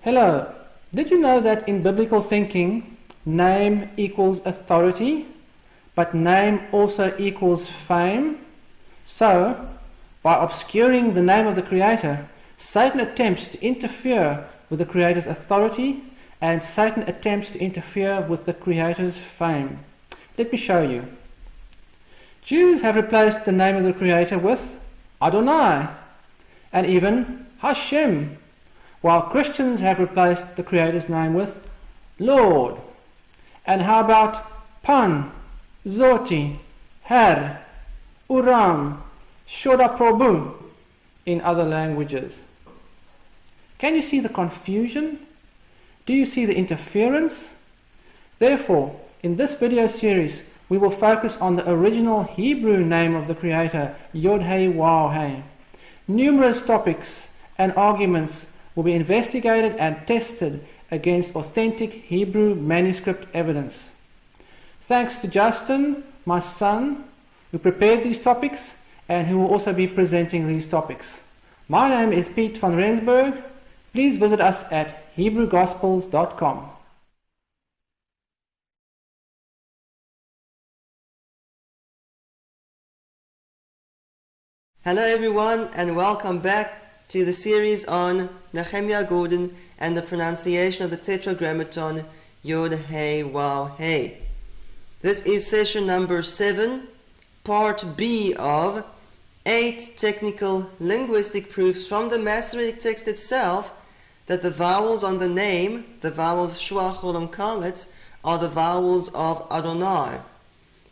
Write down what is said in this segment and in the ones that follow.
Hello. Did you know that in biblical thinking, name equals authority, but name also equals fame? So, by obscuring the name of the Creator, Satan attempts to interfere with the Creator's authority, and Satan attempts to interfere with the Creator's fame. Let me show you. Jews have replaced the name of the Creator with Adonai, and even Hashem, while Christians have replaced the Creator's name with Lord. And how about Pan, Zoti, Her, Uram, Shoda Prabhu in other languages? Can you see the confusion? Do you see the interference? Therefore, in this video series, we will focus on the original Hebrew name of the Creator, YHWH. Numerous topics and arguments will be investigated and tested against authentic Hebrew manuscript evidence. Thanks to Justin, my son, who prepared these topics and who will also be presenting these topics. My name is Piet van Rensburg. Please visit us at HebrewGospels.com. Hello everyone, and welcome back to the series on Nehemiah Gordon and the pronunciation of the Tetragrammaton Yod Hey Waw Hey. This is session number 7, part B of 8 technical linguistic proofs from the Masoretic text itself that the vowels on the name, the vowels Shua, Cholam, Kametz, are the vowels of Adonai.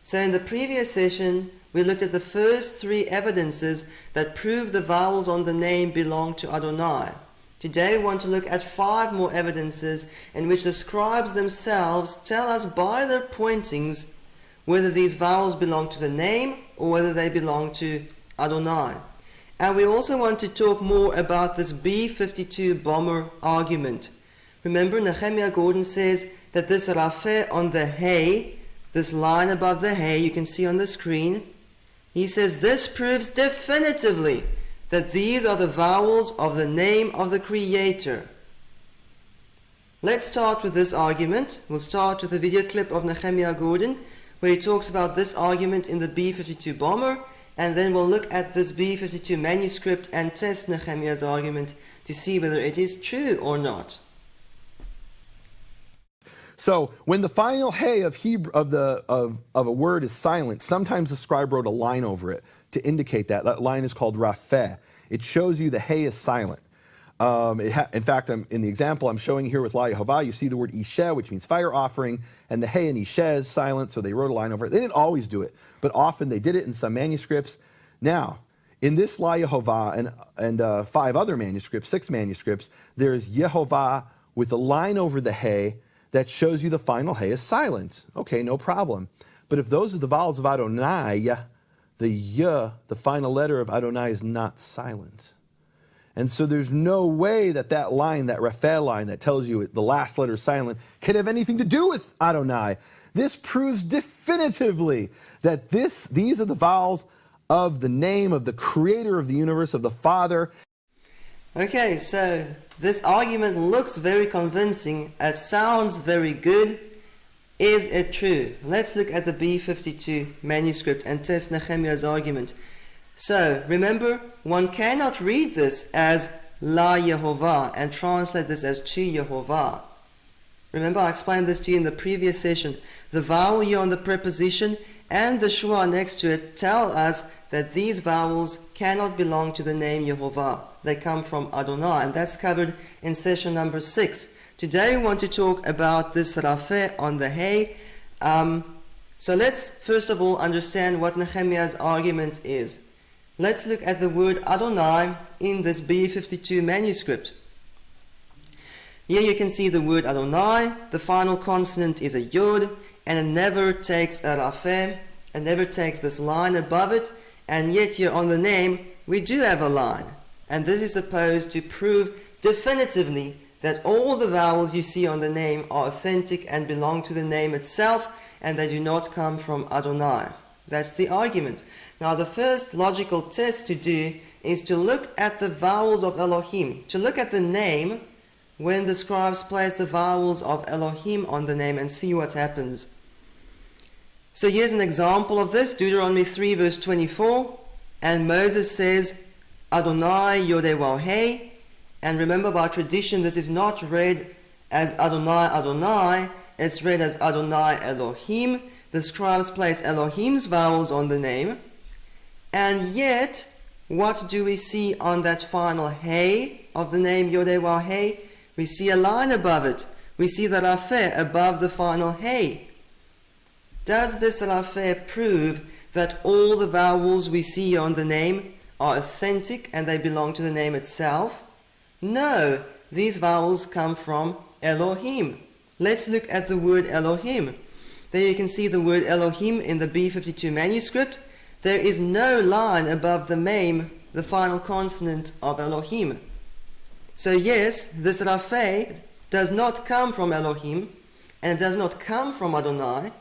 So in the previous session, we looked at the first 3 evidences that prove the vowels on the name belong to Adonai. Today we want to look at 5 more evidences in which the scribes themselves tell us by their pointings whether these vowels belong to the name or whether they belong to Adonai. And we also want to talk more about this B52 bomber argument. Remember, Nehemiah Gordon says that this rafeh on the hey, this line above the hey you can see on the screen, he says this proves definitively that these are the vowels of the name of the Creator. Let's start with this argument. We'll start with a video clip of Nehemiah Gordon where he talks about this argument in the B52 bomber, and then we'll look at this B52 manuscript and test Nehemiah's argument to see whether it is true or not. So when the final hey of a word is silent, sometimes the scribe wrote a line over it to indicate that. That line is called rafeh. It shows you the hey is silent. In fact, in the example I'm showing here with YHWH, you see the word isheh, which means fire offering, and the hey in isheh is silent, so they wrote a line over it. They didn't always do it, but often they did it in some manuscripts. Now, in this YHWH and 5 other manuscripts, 6 manuscripts, there's Yehovah with a line over the hey that shows you the final hey is silent. Okay, no problem. But if those are the vowels of Adonai, the y, the final letter of Adonai, is not silent. And so there's no way that that line, that Raphael line that tells you the last letter is silent, can have anything to do with Adonai. This proves definitively that these are the vowels of the name of the Creator of the universe, of the Father. Okay, so this argument looks very convincing. It sounds very good. Is it true? Let's look at the B52 manuscript and test Nehemiah's argument. So, remember, one cannot read this as La Yehovah and translate this as to Yehovah. Remember, I explained this to you in the previous session. The vowel here on the preposition and the shua next to it tell us that these vowels cannot belong to the name Yehovah. They come from Adonai, and that's covered in session number 6. Today we want to talk about this rafeh on the hey. So let's first of all understand what Nehemiah's argument is. Let's look at the word Adonai in this B52 manuscript. Here you can see the word Adonai. The final consonant is a yod, and it never takes a rafeh. It never takes this line above it, and yet here on the name we do have a line. And this is supposed to prove definitively that all the vowels you see on the name are authentic and belong to the name itself, and they do not come from Adonai. That's the argument. Now the first logical test to do is to look at the vowels of Elohim, to look at the name when the scribes place the vowels of Elohim on the name and see what happens. So here's an example of this, Deuteronomy 3 verse 24, and Moses says, Adonai YHWH, and remember by tradition this is not read as Adonai Adonai, it's read as Adonai Elohim. The scribes place Elohim's vowels on the name, and yet what do we see on that final hey of the name YHWH? We see a line above it. We see the rafeh above the final hey. Does this rafeh prove that all the vowels we see on the name are authentic and they belong to the name itself? No, these vowels come from Elohim. Let's look at the word Elohim. There you can see the word Elohim in the B52 manuscript. There is no line above the mem, the final consonant of Elohim. So yes, this rafeh does not come from Elohim, and it does not come from Adonai,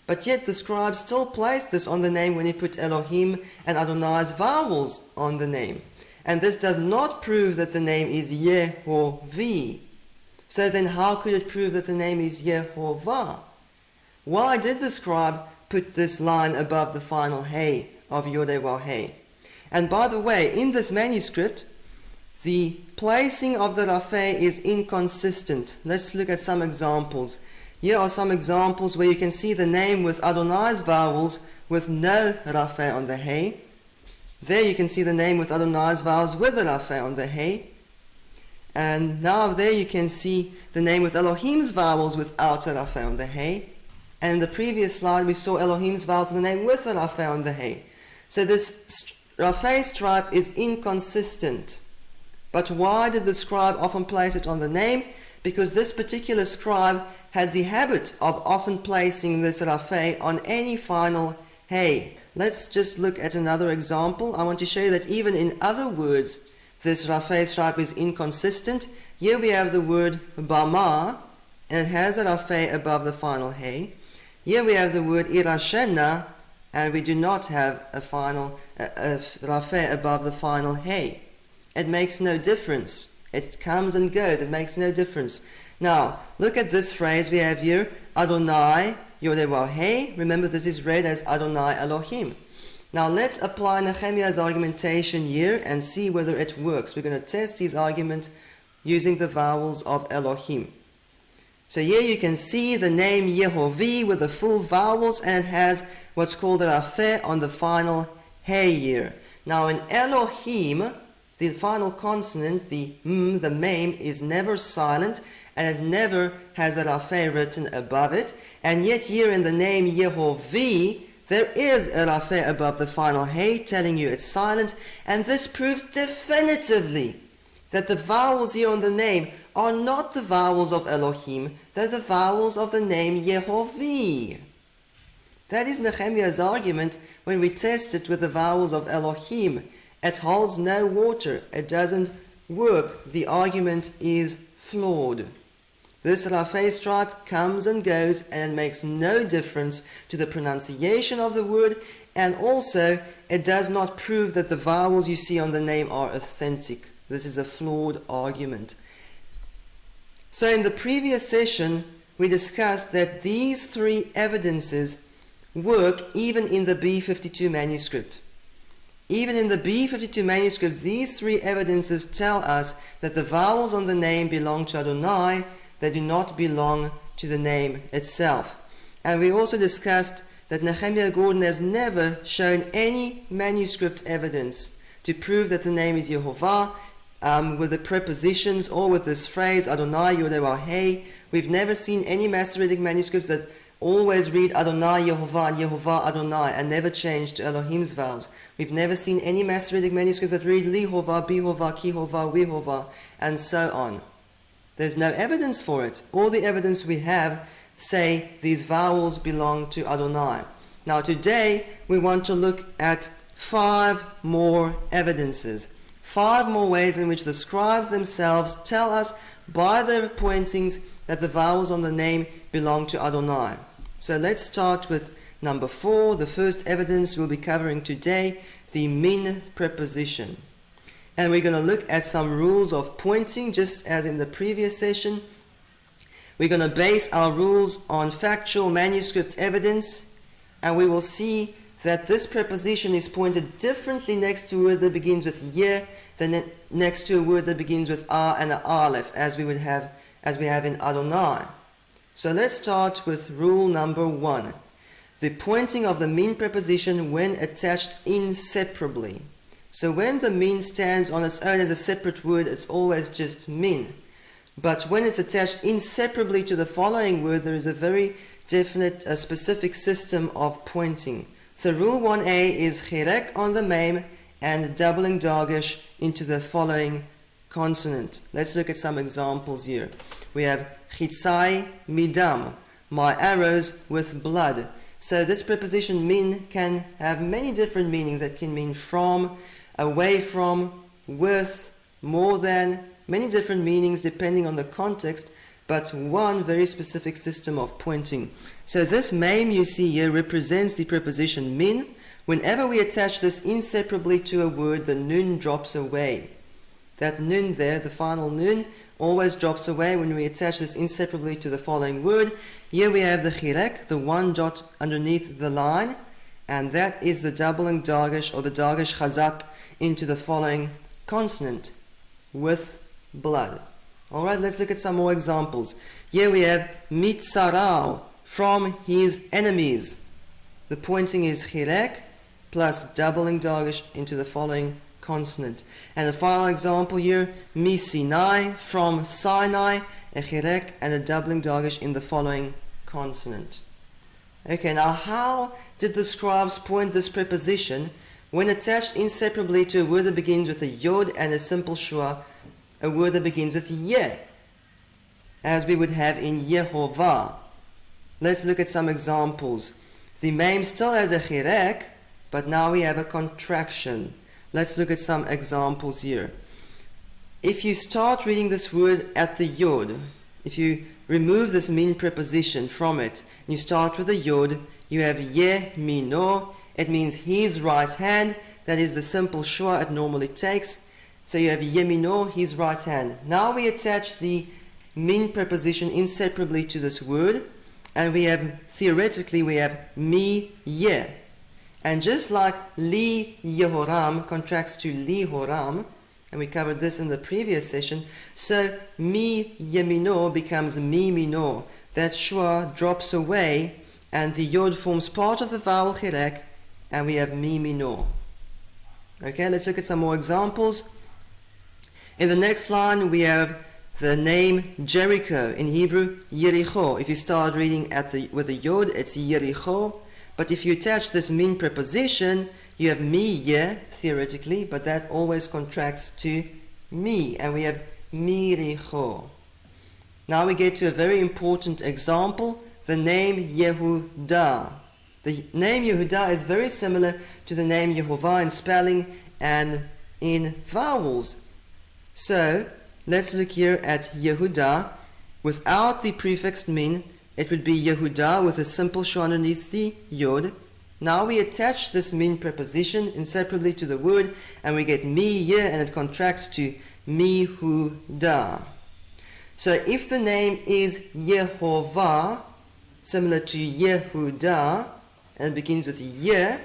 but yet the scribes still placed this on the name when he put Elohim and Adonai's vowels on the name. And this does not prove that the name is Yehovah. So then how could it prove that the name is Yehovah? Why did the scribe put this line above the final hey of YHWH? And by the way, in this manuscript, the placing of the rafeh is inconsistent. Let's look at some examples. Here are some examples where you can see the name with Adonai's vowels with no rafeh on the hey. There you can see the name with Adonai's vowels with the rafeh on the hey. And now there you can see the name with Elohim's vowels without a rafeh on the hey. And in the previous slide we saw Elohim's vowel to the name with a rafeh on the hey. So this rafeh stripe is inconsistent. But why did the scribe often place it on the name? Because this particular scribe had the habit of often placing this rafeh on any final hey. Let's just look at another example. I want to show you that even in other words this rafeh stripe is inconsistent. Here we have the word bama, and it has a rafeh above the final hey. Here we have the word irashena, and we do not have a rafeh above the final hey. It makes no difference. It comes and goes. It makes no difference. Now, look at this phrase we have here, Adonai YHWH. Remember, this is read as Adonai Elohim. Now, let's apply Nehemiah's argumentation here and see whether it works. We're going to test his argument using the vowels of Elohim. So here you can see the name Yehovah with the full vowels, and it has what's called a rafeh on the final hey here. Now, in Elohim, the final consonant, the mem, is never silent, and it never has a rafeh written above it. And yet here in the name Yehovah, there is a rafeh above the final hey, telling you it's silent. And this proves definitively that the vowels here on the name are not the vowels of Elohim, they're the vowels of the name Yehovah. That is Nehemiah's argument when we test it with the vowels of Elohim. It holds no water. It doesn't work. The argument is flawed. This rafeh stripe comes and goes, and it makes no difference to the pronunciation of the word, and also it does not prove that the vowels you see on the name are authentic. This is a flawed argument. So in the previous session, we discussed that these three evidences work even in the B52 manuscript. Even in the B52 manuscript, these three evidences tell us that the vowels on the name belong to Adonai, they do not belong to the name itself. And we also discussed that Nehemiah Gordon has never shown any manuscript evidence to prove that the name is Yehovah with the prepositions or with this phrase Adonai YHWH. We've never seen any Masoretic manuscripts that always read Adonai Yehovah and Yehovah Adonai and never change to Elohim's vowels. We've never seen any Masoretic manuscripts that read Lihovah, Bihovah, Kihovah, Wihovah, and so on. There's no evidence for it. All the evidence we have say these vowels belong to Adonai. Now today we want to look at 5 more evidences. 5 more ways in which the scribes themselves tell us by their pointings that the vowels on the name belong to Adonai. So let's start with number 4, the first evidence we'll be covering today, the min preposition. And we're going to look at some rules of pointing, just as in the previous session. We're going to base our rules on factual manuscript evidence, and we will see that this preposition is pointed differently next to a word that begins with ye than next to a word that begins with a and a aleph, as we have in Adonai. So let's start with rule number 1. The pointing of the min preposition when attached inseparably. So when the min stands on its own as a separate word, it's always just min. But when it's attached inseparably to the following word, there is a very definite, specific system of pointing. So rule 1a is chirek on the mem and doubling dagesh into the following consonant. Let's look at some examples here. We have chitzai midam, my arrows with blood. So this preposition min can have many different meanings. It can mean from, away from, with, more than, many different meanings depending on the context, but one very specific system of pointing. So this mem you see here represents the preposition min. Whenever we attach this inseparably to a word, the nun drops away. That nun there, the final nun, always drops away when we attach this inseparably to the following word. Here we have the chirek, the one dot underneath the line, and that is the doubling dagesh or the dagesh chazak into the following consonant, with blood. Alright, let's look at some more examples. Here we have mitzarau, from his enemies. The pointing is chirek plus doubling dagesh into the following consonant. And a final example here, mi Sinai, from Sinai, a chirek and a doubling dagesh in the following consonant. Okay, now how did the scribes point this preposition when attached inseparably to a word that begins with a yod and a simple shua, a word that begins with ye, as we would have in Yehovah? Let's look at some examples. The mem still has a chirek, but now we have a contraction. Let's look at some examples here. If you start reading this word at the yod, if you remove this min preposition from it, and you start with a yod, you have ye mino. It means his right hand. That is the simple shua it normally takes. So you have ye mino, his right hand. Now we attach the min preposition inseparably to this word, and we have, theoretically, we have mi ye. And just like li Yehoram contracts to li Horam, and we covered this in the previous session, so mi yemino becomes mi mino. That shua drops away, and the yod forms part of the vowel chirek, and we have mi mino. Okay, let's look at some more examples. In the next line, we have the name Jericho, in Hebrew, Yericho. If you start reading with the yod, it's Yericho. But if you attach this min preposition, you have mi ye, theoretically, but that always contracts to mi, and we have miricho. Now we get to a very important example, the name Yehudah. The name Yehudah is very similar to the name Yehovah in spelling and in vowels. So let's look here at Yehudah. Without the prefix min, it would be Yehudah with a simple shua underneath the yod. Now we attach this min preposition inseparably to the word, and we get mi ye, and it contracts to mihudah. So if the name is Yehovah, similar to Yehudah, and it begins with ye,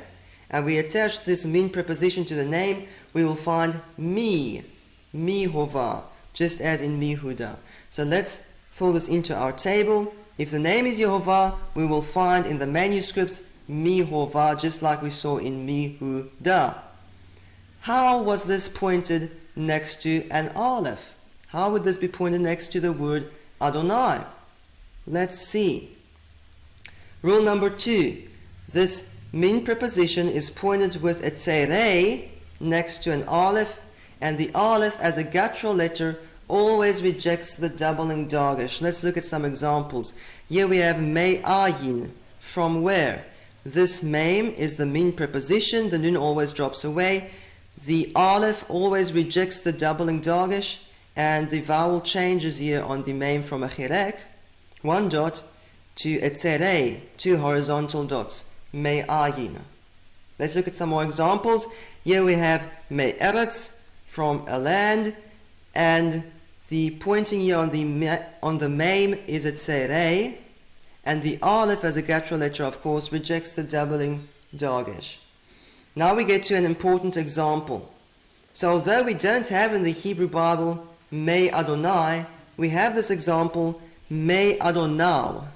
and we attach this min preposition to the name, we will find mihovah, just as in mihudah. So let's fill this into our table. If the name is Yehovah, we will find in the manuscripts mihovah, just like we saw in mihudah. How was this pointed next to an aleph? How would this be pointed next to the word Adonai? Let's see. Rule number 2. This min preposition is pointed with a tzerei next to an aleph, and the aleph as a guttural letter always rejects the doubling dagesh. Let's look at some examples. Here we have me'ayin, from where? This mem is the min preposition, the nun always drops away. The aleph always rejects the doubling dagesh, and the vowel changes here on the mem from a chirek, 1 dot, to a tzerei, 2 horizontal dots, me'ayin. Let's look at some more examples. Here we have me'eretz, from a land, and the pointing here on the mem is a tzerei, and the aleph as a guttural letter, of course, rejects the doubling dagesh. Now we get to an important example. So although we don't have in the Hebrew Bible May Adonai, we have this example May Adonai.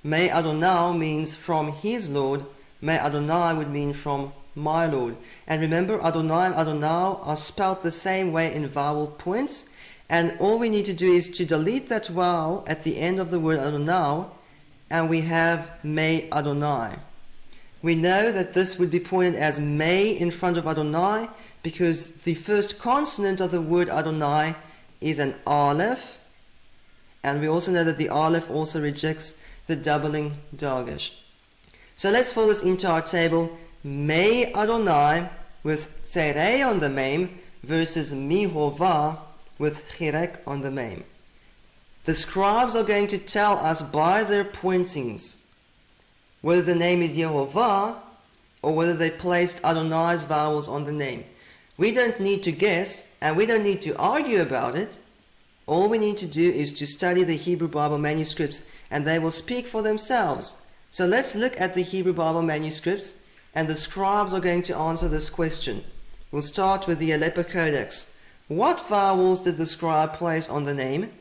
May Adonai means from his Lord. May Adonai would mean from my Lord. And remember, Adonai and Adonai are spelled the same way in vowel points, and all we need to do is to delete that vowel at the end of the word Adonai, and we have May Adonai. We know that this would be pointed as May in front of Adonai because the first consonant of the word Adonai is an aleph, and we also know that the aleph also rejects the doubling dagesh. So let's fill this into our table. May Adonai with tzerei on the mem versus Mihovah with chirek on the mem. The scribes are going to tell us by their pointings whether the name is Yehovah or whether they placed Adonai's vowels on the name. We don't need to guess, and we don't need to argue about it. All we need to do is to study the Hebrew Bible manuscripts, and they will speak for themselves. So let's look at the Hebrew Bible manuscripts, and the scribes are going to answer this question. We'll start with the Aleppo Codex. What vowels did the scribe place on the name?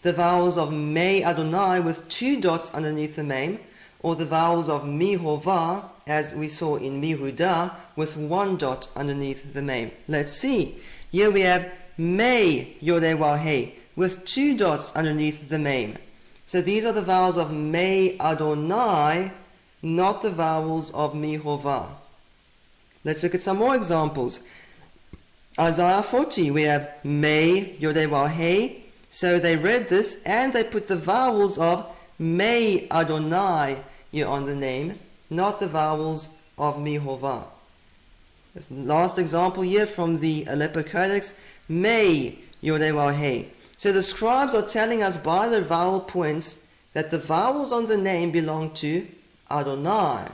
The vowels of May Adonai with 2 dots underneath the mem, or the vowels of Mihovah, as we saw in Mihuda, with 1 dot underneath the mem. Let's see. Here we have May YHWH with 2 dots underneath the mem. So these are the vowels of May Adonai, not the vowels of Mihovah. Let's look at some more examples. Isaiah 40, we have May YHWH. So they read this and they put the vowels of May Adonai here on the name, not the vowels of Mihovah. Last example here from the Aleppo Codex, May YHWH. So the scribes are telling us by their vowel points that the vowels on the name belong to Adonai.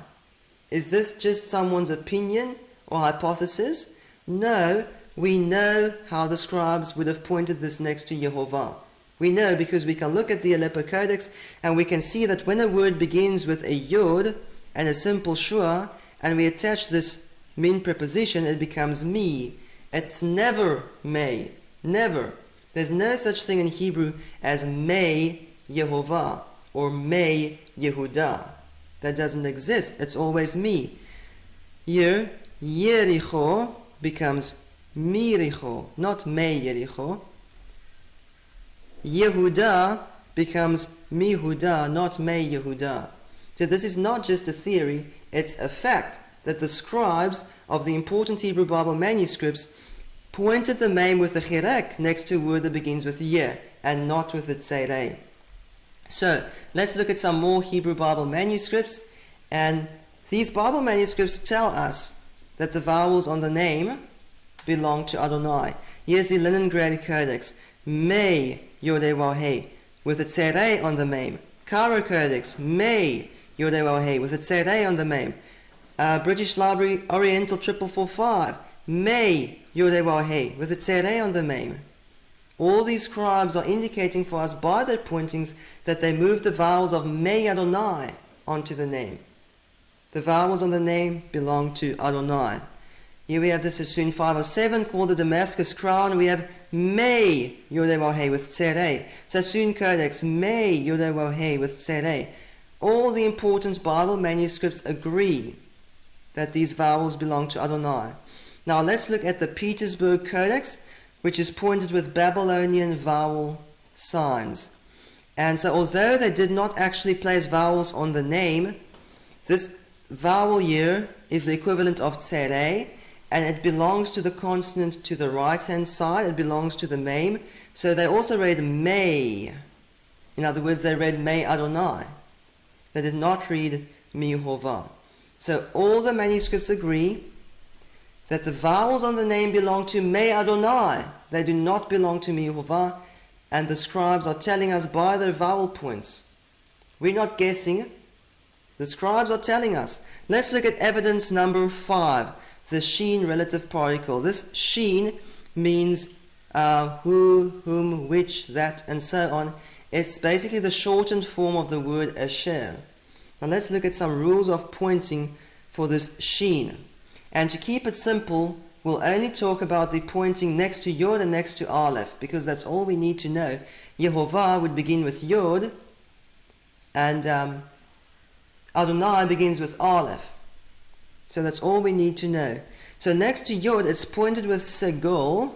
Is this just someone's opinion or hypothesis? No, we know how the scribes would have pointed this next to Yehovah. We know because we can look at the Aleppo Codex and we can see that when a word begins with a yod and a simple shua, and we attach this min preposition, it becomes mi. It's never may. Never. There's no such thing in Hebrew as May Yehovah or May Yehuda. That doesn't exist. It's always me. Here, Yericho becomes Miricho, not May Yericho. Yehuda becomes Mihuda, not May Yehuda. So this is not just a theory, it's a fact that the scribes of the important Hebrew Bible manuscripts pointed the mem with a chirek next to a word that begins with ye and not with a tzerei. So let's look at some more Hebrew Bible manuscripts, and these Bible manuscripts tell us that the vowels on the name belong to Adonai. Here's the Leningrad Codex, May YHWH with a tzerei on the mem. Cairo Codex, May YHWH with a tzerei on the mem. British Library Oriental 4445, May YHWH with a tzerei on the mem. All these scribes are indicating for us by their pointings that they moved the vowels of May Adonai onto the name. The vowels on the name belong to Adonai. Here we have the Sassoon 507 called the Damascus Crown. We have May YHWH with tzerei. Sassoon Codex, May YHWH with tzerei. All the important Bible manuscripts agree that these vowels belong to Adonai. Now let's look at the Petersburg Codex, which is pointed with Babylonian vowel signs. And so although they did not actually place vowels on the name, this vowel here is the equivalent of tzerei, and it belongs to the consonant to the right-hand side. It belongs to the mem. So they also read May. In other words, they read May Adonai. They did not read Mihovah. So all the manuscripts agree that the vowels on the name belong to May Adonai. They do not belong to Mihovah, and the scribes are telling us by their vowel points. We're not guessing. The scribes are telling us. Let's look at evidence number 5, the sheen relative particle. This sheen means who, whom, which, that, and so on. It's basically the shortened form of the word asher. Now let's look at some rules of pointing for this sheen. And to keep it simple, we'll only talk about the pointing next to Yod and next to Aleph, because that's all we need to know. Yehovah would begin with Yod, and Adonai begins with Aleph. So that's all we need to know. So next to Yod, it's pointed with Segol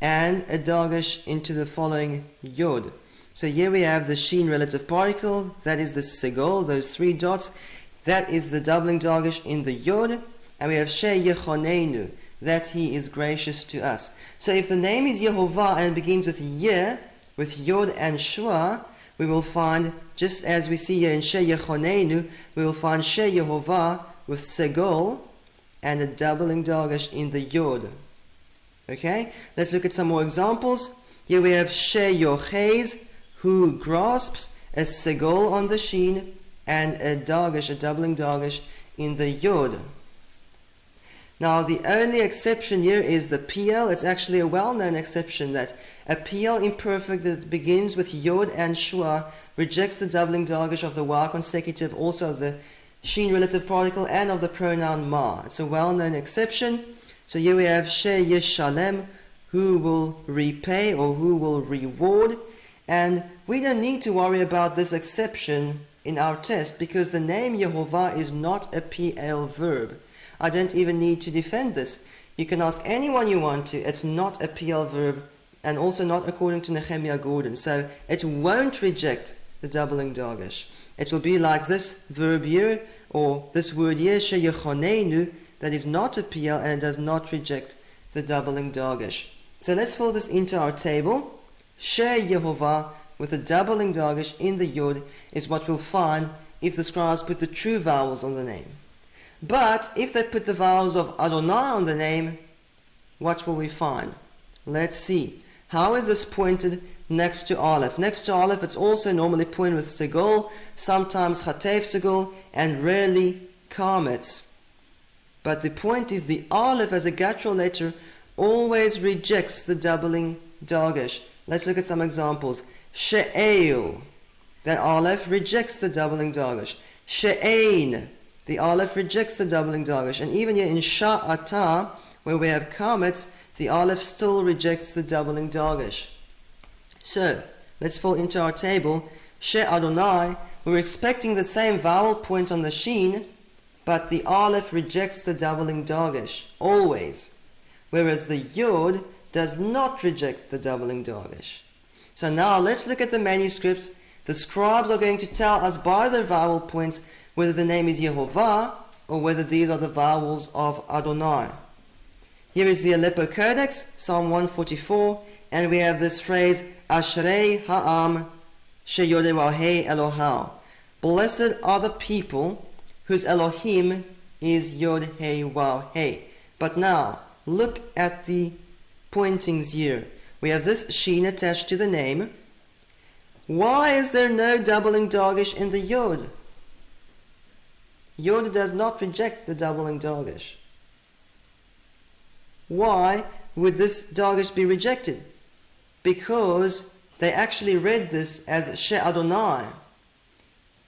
and a dagesh into the following Yod. So here we have the sheen relative particle, that is the Segol, those 3 dots. That is the doubling dagesh in the Yod. And we have She Yechonenu, that He is gracious to us. So if the name is Yehovah and it begins with Ye, with Yod and Shua, we will find, just as we see here in She Yechonenu, we will find She Yehovah with Segol and a doubling dagesh in the Yod. Okay, let's look at some more examples. Here we have She Yochez, who grasps, a Segol on the sheen, and a dagesh, a doubling dagesh in the Yod. Now the only exception here is the PL. It's actually a well-known exception that a PL imperfect that begins with Yod and Shua rejects the doubling dagesh of the Y consecutive, also of the sheen relative particle and of the pronoun ma. It's a well-known exception. So here we have She Yeshalem, who will repay or who will reward. And we don't need to worry about this exception in our test because the name Yehovah is not a PL verb. I don't even need to defend this. You can ask anyone you want to. It's not a PL verb and also not according to Nehemiah Gordon. So it won't reject the doubling dagesh. It will be like this verb here or this word here, She Yechonenu, that is not a PL and it does not reject the doubling dagesh. So let's fill this into our table. She Yehovah with a doubling dagesh in the Yod is what we'll find if the scribes put the true vowels on the name. But if they put the vowels of Adonai on the name, what will we find? Let's see. How is this pointed next to Aleph? Next to Aleph, it's also normally pointed with Segol, sometimes Chatev Segol, and rarely Kametz. But the point is the Aleph as a guttural letter always rejects the doubling dagesh. Let's look at some examples. She'el, that Aleph rejects the doubling dagesh. She'ein, the Aleph rejects the doubling dagesh. And even here in Sha'ata, where we have Kametz, the Aleph still rejects the doubling dagesh. So, let's fall into our table. She Adonai, we're expecting the same vowel point on the sheen, but the Aleph rejects the doubling dagesh, always. Whereas the Yod does not reject the doubling dagesh. So now let's look at the manuscripts. The scribes are going to tell us by their vowel points whether the name is Yehovah or whether these are the vowels of Adonai. Here is the Aleppo Codex, Psalm 144, and we have this phrase, Ashrei ha'am sheyodewahei Elohau. Blessed are the people whose Elohim is Yod He Waw He. But now, look at the pointings here. We have this sheen attached to the name. Why is there no doubling dagesh in the Yod? Yod does not reject the doubling dagesh. Why would this dagesh be rejected? Because they actually read this as She Adonai.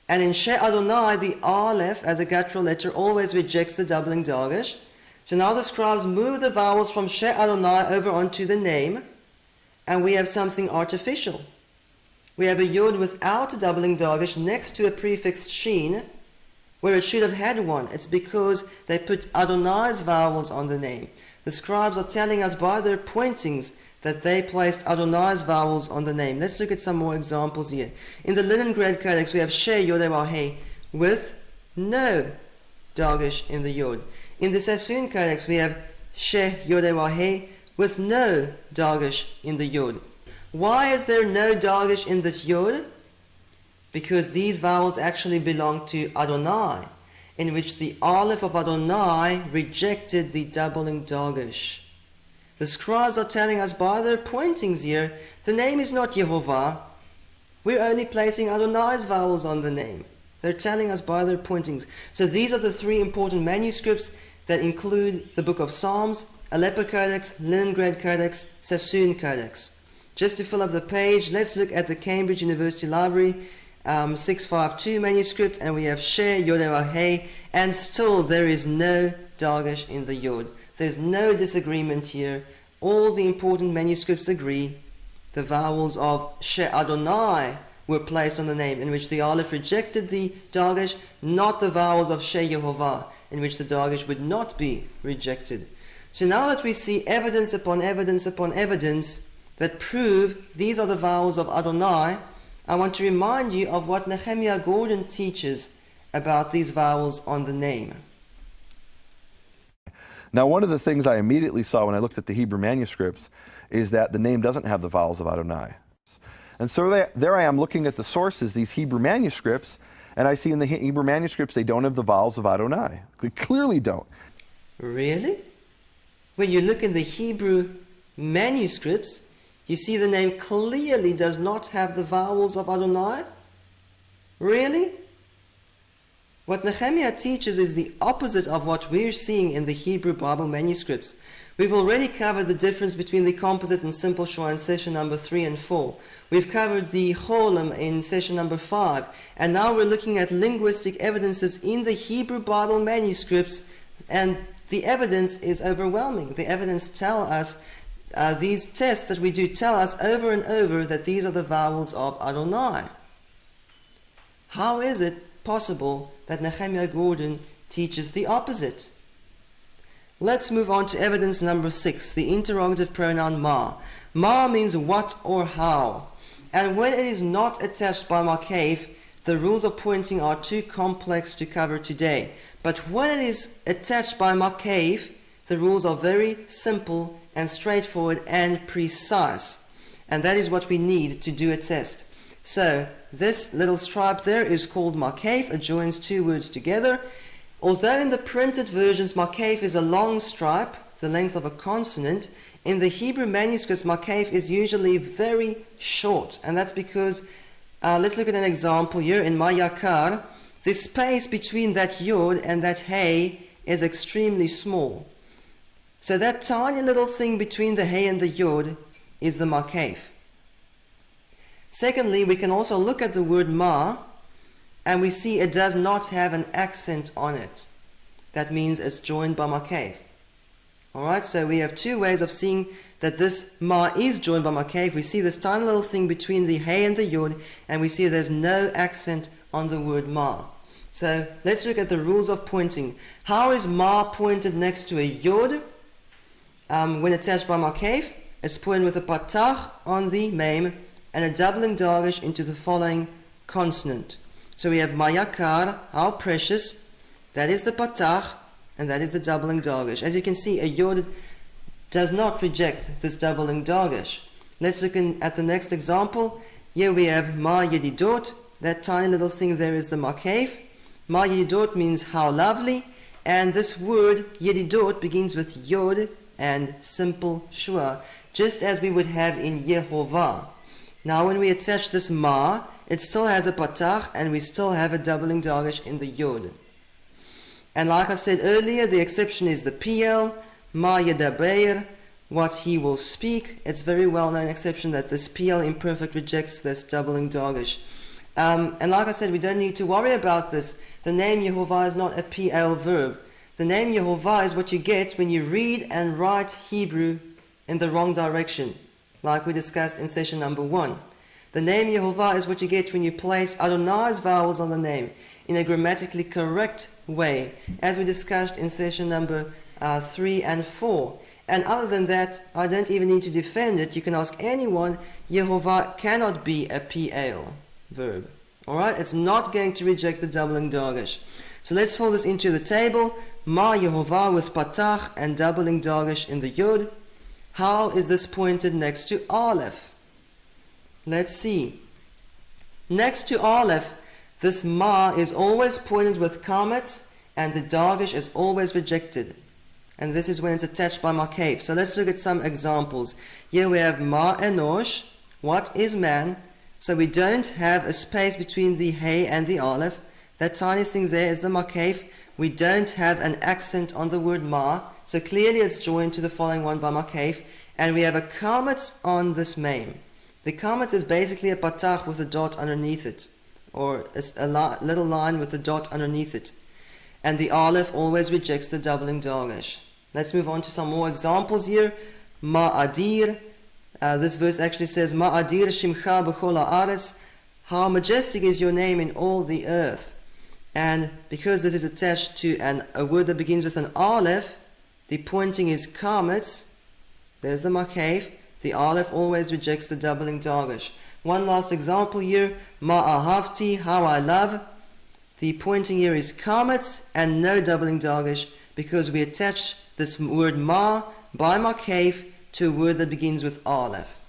And in She Adonai, the Aleph as a guttural letter always rejects the doubling dagesh. So now the scribes move the vowels from She Adonai over onto the name, and we have something artificial. We have a Yod without a doubling dagesh next to a prefixed sheen, where it should have had one. It's because they put Adonai's vowels on the name. The scribes are telling us by their pointings that they placed Adonai's vowels on the name. Let's look at some more examples here. In the Leningrad Codex, we have She Yodewahei with no dagesh in the Yod. In the Sassoon Codex, we have She Yodewahei with no dagesh in the Yod. Why is there no dagesh in this Yod? Because these vowels actually belong to Adonai, in which the Aleph of Adonai rejected the doubling dagesh. The scribes are telling us by their pointings here, the name is not Yehovah. We're only placing Adonai's vowels on the name. They're telling us by their pointings. So these are the three important manuscripts that include the book of Psalms, Aleppo Codex, Leningrad Codex, Sassoon Codex. Just to fill up the page, let's look at the Cambridge University Library 652 manuscript, and we have She, Yod, He, and still there is no Dagesh in the Yod. There's no disagreement here. All the important manuscripts agree. The vowels of She Adonai were placed on the name, in which the Aleph rejected the Dagesh, not the vowels of She Yehovah, in which the Dagesh would not be rejected. So now that we see evidence upon evidence upon evidence that prove these are the vowels of Adonai, I want to remind you of what Nehemiah Gordon teaches about these vowels on the name. Now, one of the things I immediately saw when I looked at the Hebrew manuscripts is that the name doesn't have the vowels of Adonai. And so there I am looking at the sources, these Hebrew manuscripts, and I see in the Hebrew manuscripts they don't have the vowels of Adonai. They clearly don't. Really? When you look in the Hebrew manuscripts, you see the name clearly does not have the vowels of Adonai? Really? What Nehemiah teaches is the opposite of what we're seeing in the Hebrew Bible manuscripts. We've already covered the difference between the composite and simple Shua in session number 3 and 4. We've covered the Cholim in session number 5. And now we're looking at linguistic evidences in the Hebrew Bible manuscripts, and the evidence is overwhelming. The evidence tell us, these tests that we do tell us over and over that these are the vowels of Adonai. How is it possible that Nehemiah Gordon teaches the opposite? Let's move on to evidence number 6, the interrogative pronoun ma. Ma means what or how. And when it is not attached by makef, the rules of pointing are too complex to cover today. But when it is attached by makef, the rules are very simple and straightforward and precise. And that is what we need to do a test. So this little stripe there is called makef. It joins two words together. Although in the printed versions makef is a long stripe, the length of a consonant, in the Hebrew manuscripts makef is usually very short. And that's because, let's look at an example here in Mayakar. The space between that yod and that hey is extremely small. So that tiny little thing between the hey and the yod is the makef. Secondly, we can also look at the word ma, and we see it does not have an accent on it. That means it's joined by makef. Alright, so we have two ways of seeing that this ma is joined by makef. We see this tiny little thing between the hey and the yod, and we see there's no accent on the word ma. So let's look at the rules of pointing. How is ma pointed next to a yod? When attached by makef, it's pointed with a patach on the mem and a doubling dagesh into the following consonant. So we have mayakar, how precious, that is the patach, and that is the doubling dagesh. As you can see, a yod does not reject this doubling dagesh. Let's look at the next example. Here we have ma yedidot, that tiny little thing there is the makef. Ma yedidot means how lovely, and this word yedidot begins with yod and simple shua, just as we would have in Yehovah. Now when we attach this ma, it still has a patach, and we still have a doubling dagesh in the yod. And like I said earlier, the exception is the PL, ma yedaber, what he will speak. It's very well known exception that this PL imperfect rejects this doubling dagesh. And like I said, we don't need to worry about this. The name Yehovah is not a PL verb. The name Yehovah is what you get when you read and write Hebrew in the wrong direction, like we discussed in session number 1. The name Yehovah is what you get when you place Adonai's vowels on the name in a grammatically correct way, as we discussed in session number 3 and 4. And other than that, I don't even need to defend it. You can ask anyone, Yehovah cannot be a PL verb. Alright, it's not going to reject the doubling dagesh. So let's fold this into the table. Ma Yehovah with patach and doubling dagesh in the yod. How is this pointed next to Aleph? Let's see. Next to Aleph, this ma is always pointed with kametz, and the dagesh is always rejected. And this is when it's attached by makef. So let's look at some examples. Here we have ma enosh, what is man? So we don't have a space between the hey and the aleph. That tiny thing there is the makef. We don't have an accent on the word ma, So clearly it's joined to the following one by makef, and we have a kametz on this mem. The kametz is basically a patach with a dot underneath it, or a little line with a dot underneath it. And the aleph always rejects the doubling dagesh. Let's move on to some more examples here. Ma'adir. This verse actually says, Ma'adir shimcha b'chol ha'aretz. How majestic is your name in all the earth. And because this is attached to a word that begins with an aleph, the pointing is kametz. There's the makef. The aleph always rejects the doubling dagesh. One last example here. Ma'ahavti, how I love. The pointing here is kametz and no doubling dagesh, because we attach this word ma by makef to a word that begins with aleph.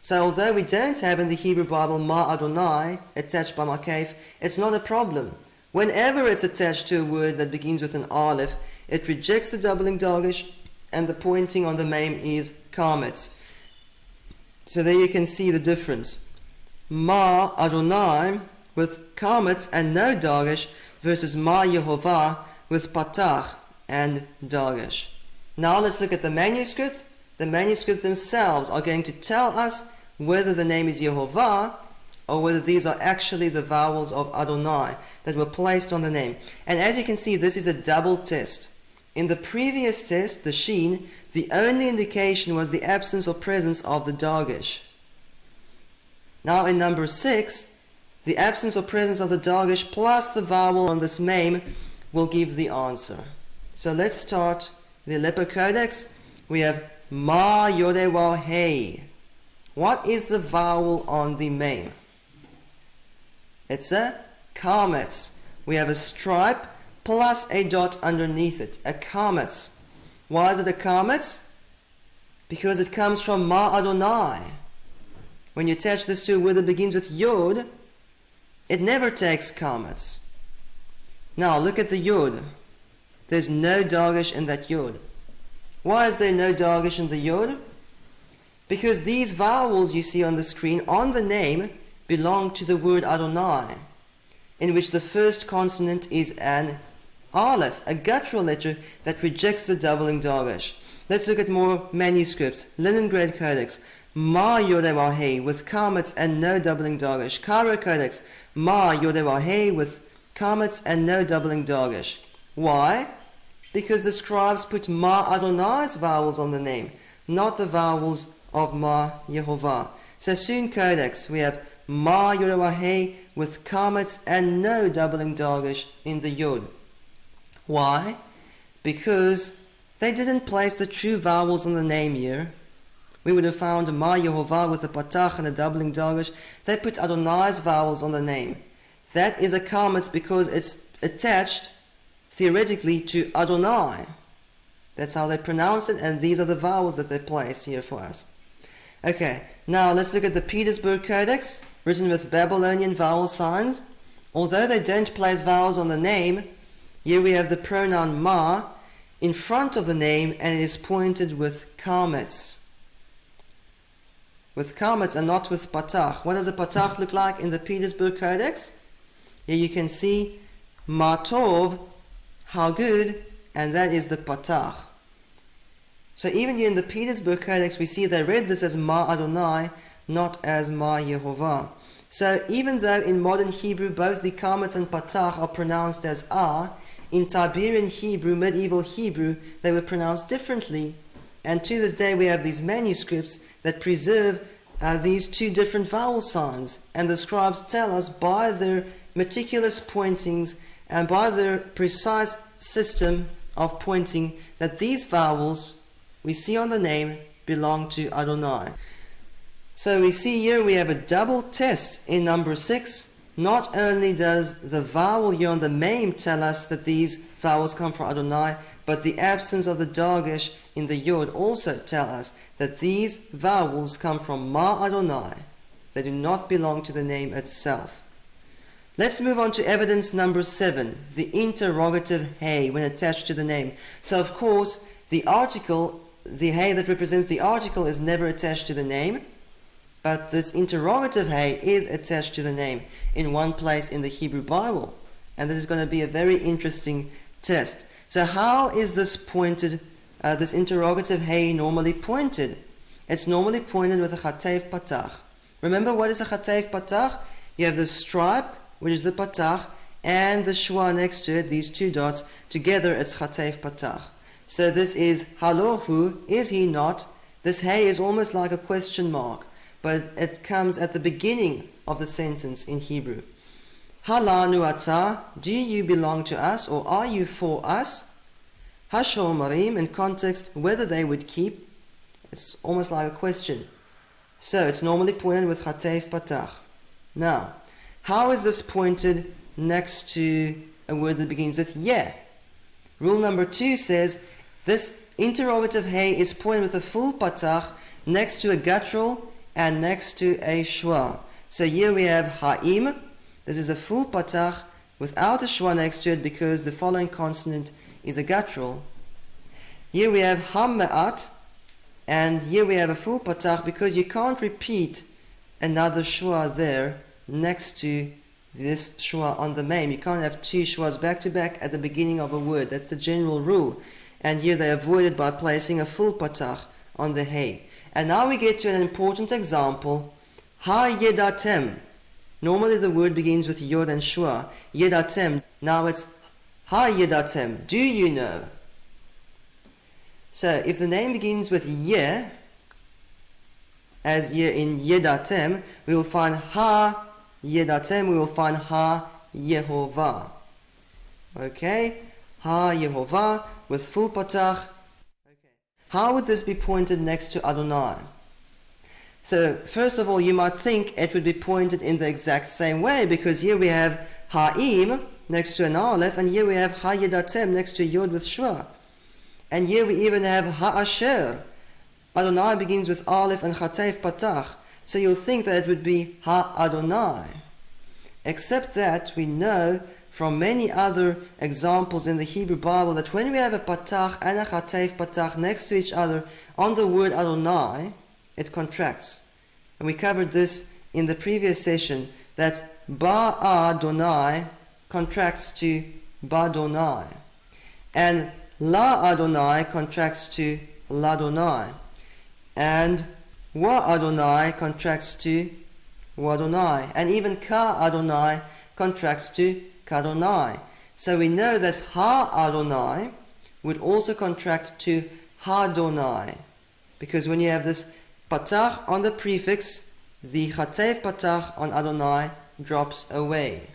So although we don't have in the Hebrew Bible ma Adonai attached by makef, it's not a problem. Whenever it's attached to a word that begins with an aleph, it rejects the doubling dagesh, and the pointing on the mem is kametz. So there you can see the difference. Ma Adonai with kametz and no dagesh versus ma Yehovah with patach and dagesh. Now let's look at the manuscripts. The manuscripts themselves are going to tell us whether the name is Yehovah or whether these are actually the vowels of Adonai that were placed on the name. And as you can see, this is a double test. In the previous test, the sheen, the only indication was the absence or presence of the dagesh. Now in number 6, the absence or presence of the dagesh plus the vowel on this mem will give the answer. So let's start the Aleppo Codex. We have Ma YHWH. What is the vowel on the mem? It's a kametz. We have a stripe plus a dot underneath it. A kametz. Why is it a kametz? Because it comes from Ma Adonai. When you attach this to a word that begins with yod, it never takes kametz. Now look at the yod. There's no dagesh in that yod. Why is there no dagesh in the yod? Because these vowels you see on the screen on the name belong to the word Adonai, in which the first consonant is an aleph, a guttural letter that rejects the doubling dagesh. Let's look at more manuscripts. Leningrad Codex, Ma YHWH with kametz and no doubling dagesh. Cairo Codex, Ma YHWH with kametz and no doubling dagesh. Why? Because the scribes put Ma Adonai's vowels on the name, not the vowels of Ma Yehovah. Sassoon Codex, we have Ma YHWH with kametz and no doubling dagesh in the yod. Why? Because they didn't place the true vowels on the name here. We would have found Ma Yehovah with a patach and a doubling dagesh. They put Adonai's vowels on the name. That is a kametz because it's attached theoretically to Adonai. That's how they pronounce it, and these are the vowels that they place here for us. Okay, now let's look at the Petersburg Codex, written with Babylonian vowel signs. Although they don't place vowels on the name, here we have the pronoun ma in front of the name, and it is pointed with kametz. With kametz and not with patach. What does a patach look like in the Petersburg Codex? Here you can see ma tov, how good, and that is the patach. So even here in the Petersburg Codex, we see they read this as Ma Adonai, not as Ma Yehovah. So even though in modern Hebrew both the kametz and patach are pronounced as ah, in Tiberian Hebrew, medieval Hebrew, they were pronounced differently. And to this day we have these manuscripts that preserve these two different vowel signs. And the scribes tell us by their meticulous pointings and by their precise system of pointing that these vowels we see on the name belong to Adonai. So we see here we have a double test in number 6. Not only does the vowel here on the mem tell us that these vowels come from Adonai, but the absence of the dagesh in the yod also tell us that these vowels come from Ma Adonai. They do not belong to the name itself. Let's move on to evidence number 7, the interrogative hey when attached to the name. So of course the article, the hey that represents the article, is never attached to the name, but this interrogative hey is attached to the name in one place in the Hebrew Bible. And this is going to be a very interesting test. So how is this pointed this interrogative hey normally pointed? It's normally pointed with a chatev patach. Remember, what is a chatev patach? You have the stripe, which is the patach, and the shwa next to it, these two dots. Together it's chatev patach. So this is halohu, is he not? This hey is almost like a question mark, but it comes at the beginning of the sentence in Hebrew. Halanu ata, do you belong to us, or are you for us? Hashomarim, in context, whether they would keep. It's almost like a question. So it's normally pointed with chatev patach. Now, how is this pointed next to a word that begins with yeh? Rule number 2 says this interrogative hey is pointed with a full patach next to a guttural and next to a shwa. So here we have ha'im. This is a full patach without a shwa next to it because the following consonant is a guttural. Here we have hamma'at, and here we have a full patach because you can't repeat another shwa there next to this shwa on the mem. You can't have two shwas back to back at the beginning of a word. That's the general rule. And here they avoid it by placing a full patach on the hey. And now we get to an important example. Ha yedatem. Normally the word begins with yod and shwa. Yedatem. Now it's ha yedatem. Do you know? So if the name begins with ye, as here in yedatem, we will find ha yedatem, we will find ha Yehovah. Okay? Ha Yehovah with full patach. Okay. How would this be pointed next to Adonai? So first of all, you might think it would be pointed in the exact same way, because here we have ha'im next to an aleph, and here we have ha yedatem next to yod with shwa. And here we even have ha'asher. Adonai begins with aleph and chatev patach. So you'll think that it would be ha-Adonai. Except that we know from many other examples in the Hebrew Bible that when we have a patach and a chatev patach next to each other on the word Adonai, it contracts. And we covered this in the previous session, that ba-Adonai contracts to ba-Donai. And la-Adonai contracts to la-Donai. And wa-Adonai contracts to wa-Adonai. And even ka-Adonai contracts to ka-Adonai. So we know that ha-Adonai would also contract to ha-Donai. Because when you have this patach on the prefix, the chatev patach on Adonai drops away.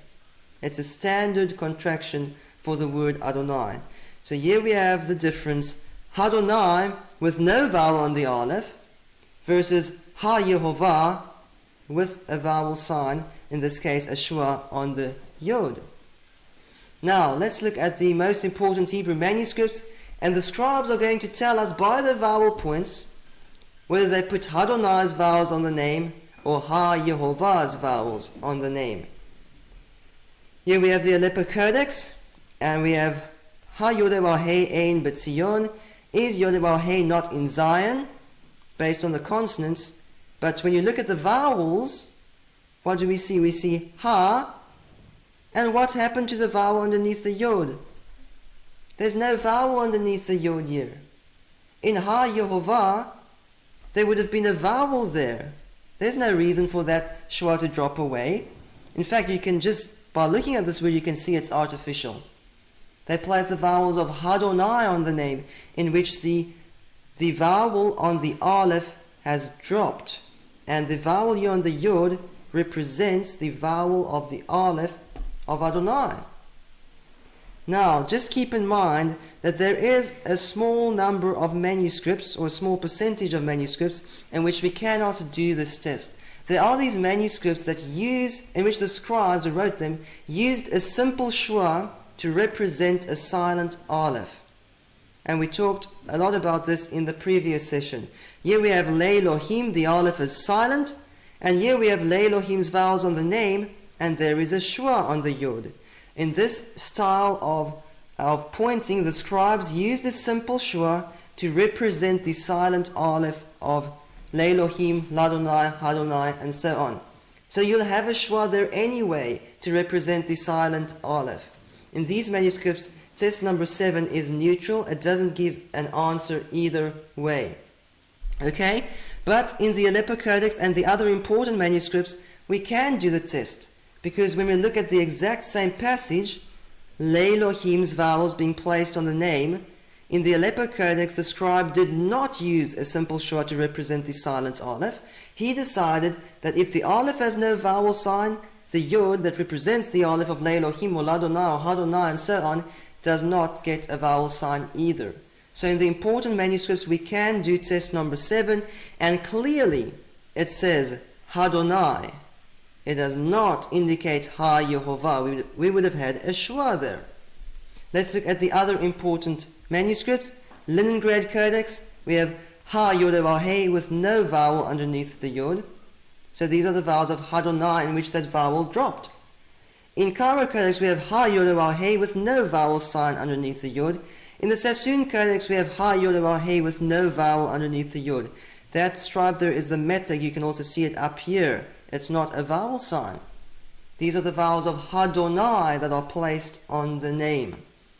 It's a standard contraction for the word Adonai. So here we have the difference. Adonai with no vowel on the aleph versus Ha Yehovah with a vowel sign, in this case a shwa on the yod. Now let's look at the most important Hebrew manuscripts, and the scribes are going to tell us by the vowel points whether they put Adonai's vowels on the name or Ha Yehovah's vowels on the name. Here we have the Aleppo Codex, and we have Ha YHWH Ein B'Tzion. Is YHWH not in Zion? Based on the consonants. But when you look at the vowels, what do we see? We see Ha, and what happened to the vowel underneath the Yod? There's no vowel underneath the Yod here. In Ha Yehovah, there would have been a vowel there. There's no reason for that shwa to drop away. In fact, you can just, by looking at this word, you can see it's artificial. They place the vowels of Adonai on the name, in which the vowel on the aleph has dropped, and the vowel here on the yod represents the vowel of the aleph of Adonai. Now, just keep in mind that there is a small number of manuscripts, or a small percentage of manuscripts, in which we cannot do this test. There are these manuscripts that in which the scribes who wrote them used a simple shwa to represent a silent aleph. And we talked a lot about this in the previous session. Here we have Le'Elohim, the aleph is silent, and here we have Le'Elohim's vowels on the name, and there is a shwa on the yod. In this style of pointing, the scribes used a simple shwa to represent the silent aleph of Le'Elohim, Ladonai, Hadonai, and so on. So you'll have a shwa there anyway to represent the silent aleph. In these manuscripts, test number 7 is neutral. It doesn't give an answer either way. Okay? But in the Aleppo Codex and the other important manuscripts, we can do the test. Because when we look at the exact same passage, Le'Elohim's vowels being placed on the name, in the Aleppo Codex, the scribe did not use a simple schwa to represent the silent aleph. He decided that if the aleph has no vowel sign, the yod that represents the aleph of Le'Elohim or Adonai or Adonai and so on does not get a vowel sign either. So in the important manuscripts, we can do test number 7, and clearly it says Adonai. It does not indicate Ha Yehovah. We would have had a schwa there. Let's look at the other important manuscripts. Leningrad Codex, we have Ha Yod with no vowel underneath the yod. So these are the vowels of Adonai in which that vowel dropped. In Cairo Codex, we have Ha Yod with no vowel sign underneath the yod. In the Sassoon Codex, we have Ha Yod with no vowel underneath the yod. That stripe there is the metag. You can also see it up here. It's not a vowel sign. These are the vowels of Adonai that are placed on the name.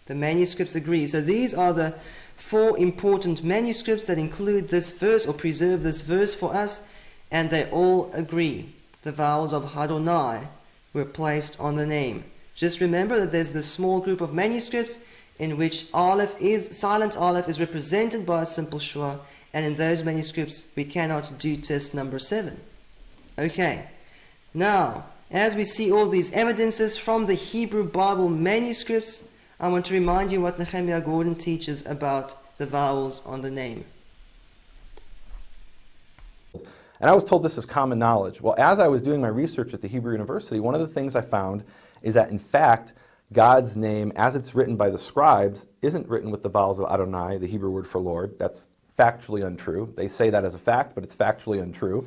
The manuscripts agree. So these are the 4 important manuscripts that include this verse or preserve this verse for us, and they all agree. The vowels of Adonai were placed on the name. Just remember that there's this small group of manuscripts in which silent aleph is represented by a simple schwa, and in those manuscripts we cannot do test number 7. Okay, now as we see all these evidences from the Hebrew Bible manuscripts, I want to remind you what Nehemiah Gordon teaches about the vowels on the name. And I was told this is common knowledge. Well, as I was doing my research at the Hebrew University, one of the things I found is that, in fact, God's name, as it's written by the scribes, isn't written with the vowels of Adonai, the Hebrew word for Lord. That's factually untrue. They say that as a fact, but it's factually untrue.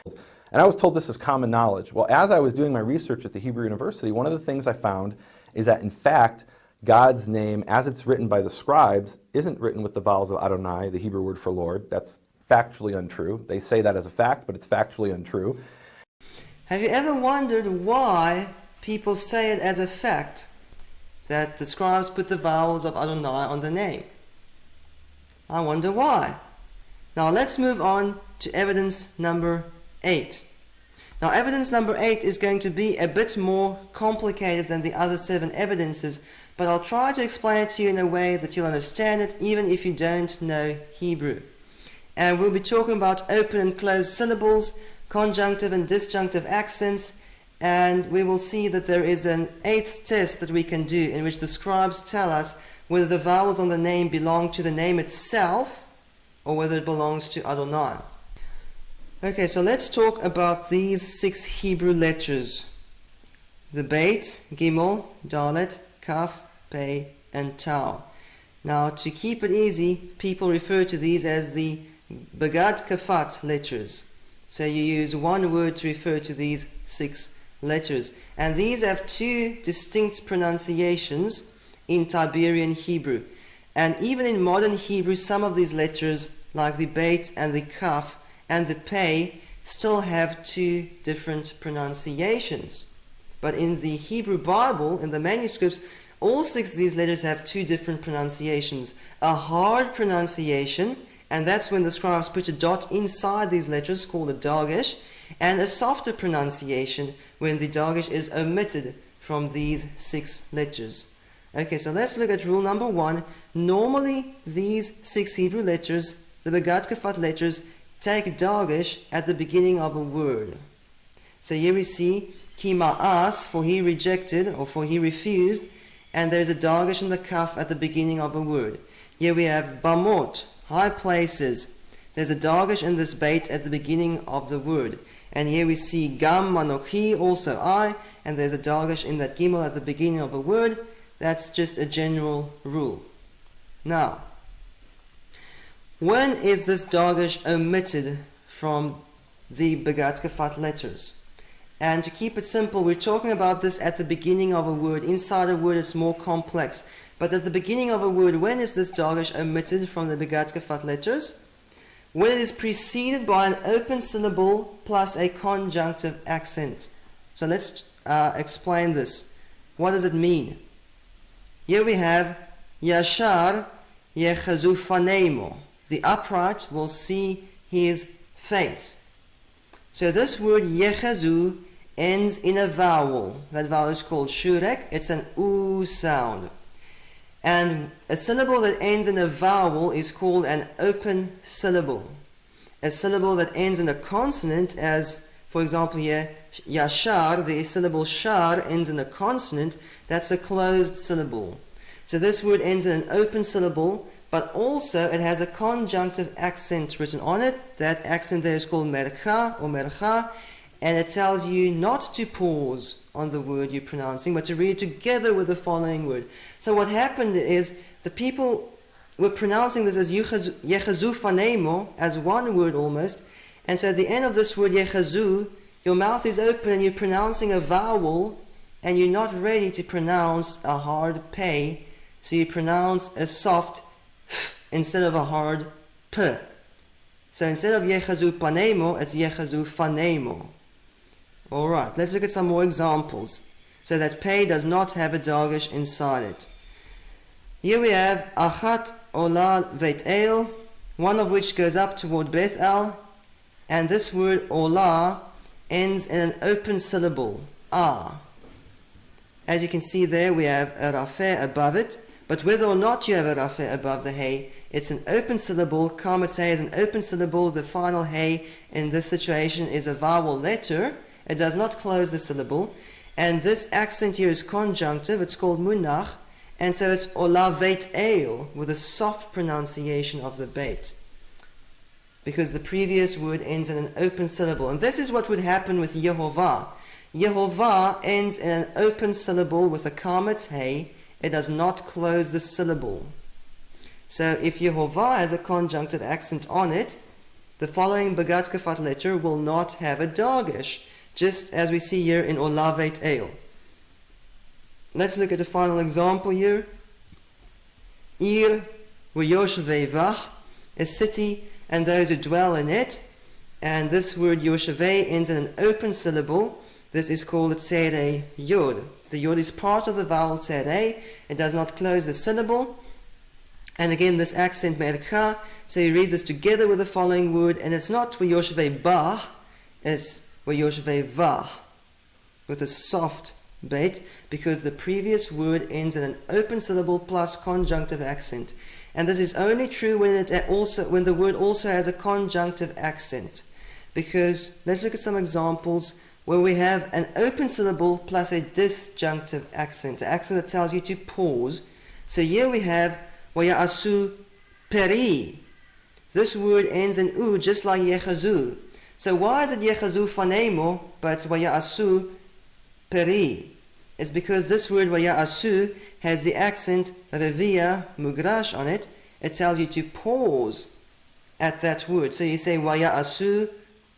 And I was told this is common knowledge. Well, as I was doing my research at the Hebrew University, one of the things I found is that, in fact, God's name, as it's written by the scribes, isn't written with the vowels of Adonai, the Hebrew word for Lord. That's factually untrue. They say that as a fact, but it's factually untrue. Have you ever wondered why people say it as a fact that the scribes put the vowels of Adonai on the name? I wonder why. Now let's move on to evidence number 8. Now evidence number 8 is going to be a bit more complicated than the other 7 evidences, but I'll try to explain it to you in a way that you'll understand it even if you don't know Hebrew. And we'll be talking about open and closed syllables, conjunctive and disjunctive accents, and we will see that there is an 8th test that we can do in which the scribes tell us whether the vowels on the name belong to the name itself or whether it belongs to Adonai. Okay, so let's talk about these 6 Hebrew letters. The Beit, Gimel, Dalet, Kaf, Pei, and Tau. Now, to keep it easy, people refer to these as the Begad Kafat letters. So you use one word to refer to these 6 letters. And these have 2 distinct pronunciations in Tiberian Hebrew. And even in modern Hebrew, some of these letters, like the Beit and the Kaf and the Pei, still have 2 different pronunciations. But in the Hebrew Bible, in the manuscripts, all 6 of these letters have 2 different pronunciations. A hard pronunciation, and that's when the scribes put a dot inside these letters, called a dagesh, and a softer pronunciation when the dagesh is omitted from these 6 letters. Okay, so let's look at rule number 1. Normally, these 6 Hebrew letters, the Begad Kafat letters, take dagesh at the beginning of a word. So here we see Ki ma'as, for he rejected, or for he refused, and there's a dagesh in the kaf at the beginning of a word. Here we have bamot, high places. There's a dagesh in this beit at the beginning of the word. And here we see gam manochi, also I, and there's a dagesh in that gimel at the beginning of a word. That's just a general rule. Now, when is this dagesh omitted from the Begad Kafat letters? And to keep it simple, we're talking about this at the beginning of a word. Inside a word, it's more complex. But at the beginning of a word, when is this dagesh omitted from the Begad Kafat letters? When it is preceded by an open syllable plus a conjunctive accent. So let's explain this. What does it mean? Here we have Yashar YHWH fanemo. The upright will see his face. So this word YHWH ends in a vowel. That vowel is called shurek. It's an oo sound. And a syllable that ends in a vowel is called an open syllable. A syllable that ends in a consonant, as for example here, Yashar, the syllable shar ends in a consonant, that's a closed syllable. So this word ends in an open syllable, but also it has a conjunctive accent written on it. That accent there is called mercha or mercha, and it tells you not to pause on the word you're pronouncing, but to read it together with the following word. So what happened is the people were pronouncing this as YHWH fanemo, as one word almost, and so at the end of this word YHWH, your mouth is open and you're pronouncing a vowel, and you're not ready to pronounce a hard pay, so you pronounce a soft instead of a hard p. So instead of YHWH panemo, it's YHWH fanemo. Alright, let's look at some more examples. So that pei does not have a dagesh inside it. Here we have achat ola Beit El, one of which goes up toward Beth El, and this word ola ends in an open syllable, ah. As you can see there, we have a rafeh above it, but whether or not you have a rafeh above the hey, it's an open syllable. Kamat say is an open syllable. The final hey in this situation is a vowel letter. It does not close the syllable, and this accent here is conjunctive. It's called munach, and so it's ola Beit El with a soft pronunciation of the beit, because the previous word ends in an open syllable. And this is what would happen with Yehovah. Yehovah ends in an open syllable with a kametz hey. It does not close the syllable. So if Yehovah has a conjunctive accent on it, the following Bagat Kafat letter will not have a dagesh, just as we see here in Ola Beit El. Let's look at the final example here. Ir YHWH, a city and those who dwell in it. And this word Yosheveh ends in an open syllable. This is called Tzerei Yod. The Yod is part of the vowel Tzerei. It does not close the syllable. And again, this accent mercha. So you read this together with the following word, and it's not Yosheveh Bah, it's Yosheveh Vah, with a soft beit, because the previous word ends in an open syllable plus conjunctive accent. And this is only true when the word also has a conjunctive accent. Because let's look at some examples where we have an open syllable plus a disjunctive accent, an accent that tells you to pause. So here we have Waya'asu peri. This word ends in u, just like YHWH. So why is it YHWH fanemo, but it's Waya'asu peri? It's because this word Waya'asu has the accent revia mugrash on it. It tells you to pause at that word. So you say Waya'asu,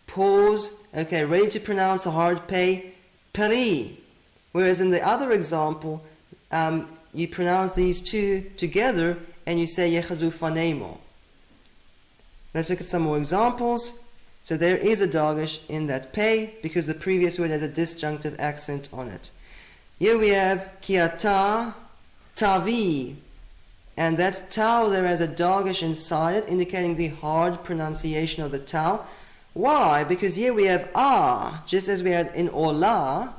pause, okay, ready to pronounce a hard pay, peri. Whereas in the other example, you pronounce these two together and you say YHWH fanemo. Let's look at some more examples. So there is a dagesh in that pay because the previous word has a disjunctive accent on it. Here we have kiata tavi, and that tau there has a dagesh inside it, indicating the hard pronunciation of the tau. Why? Because here we have ah, just as we had in ola.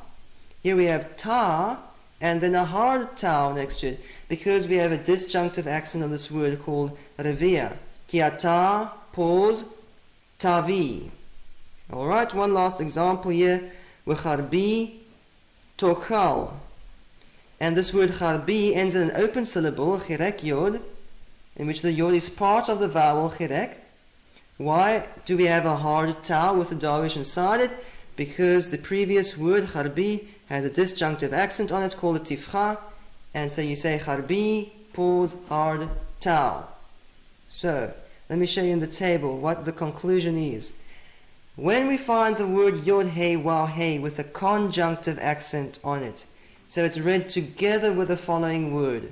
Here we have ta, and then a hard tau next to it, because we have a disjunctive accent on this word called revia. Kiata, pause, tavi. Alright, one last example here. Wecharbi, tochal. And this word charbi ends in an open syllable, chirek yod, in which the yod is part of the vowel chirek. Why do we have a hard tau with a dagesh inside it? Because the previous word charbi has a disjunctive accent on it called a tifcha, and so you say charbi, pause, hard tau. So let me show you in the table what the conclusion is. When we find the word yod hey waw hey with a conjunctive accent on it, so it's read together with the following word,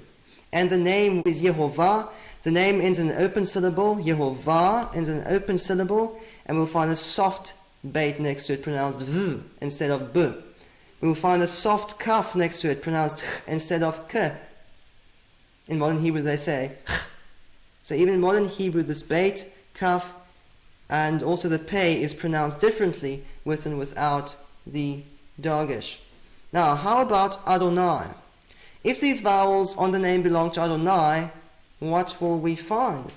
and the name is Yehovah. The name ends in an open syllable. Yehovah ends in an open syllable, and we'll find a soft beit next to it pronounced v instead of b. We'll find a soft kaf next to it pronounced ch instead of k. In modern Hebrew they say ch. So even in modern Hebrew, this beit, kaf, and also the pei is pronounced differently with and without the dagesh. Now, how about Adonai? If these vowels on the name belong to Adonai, what will we find?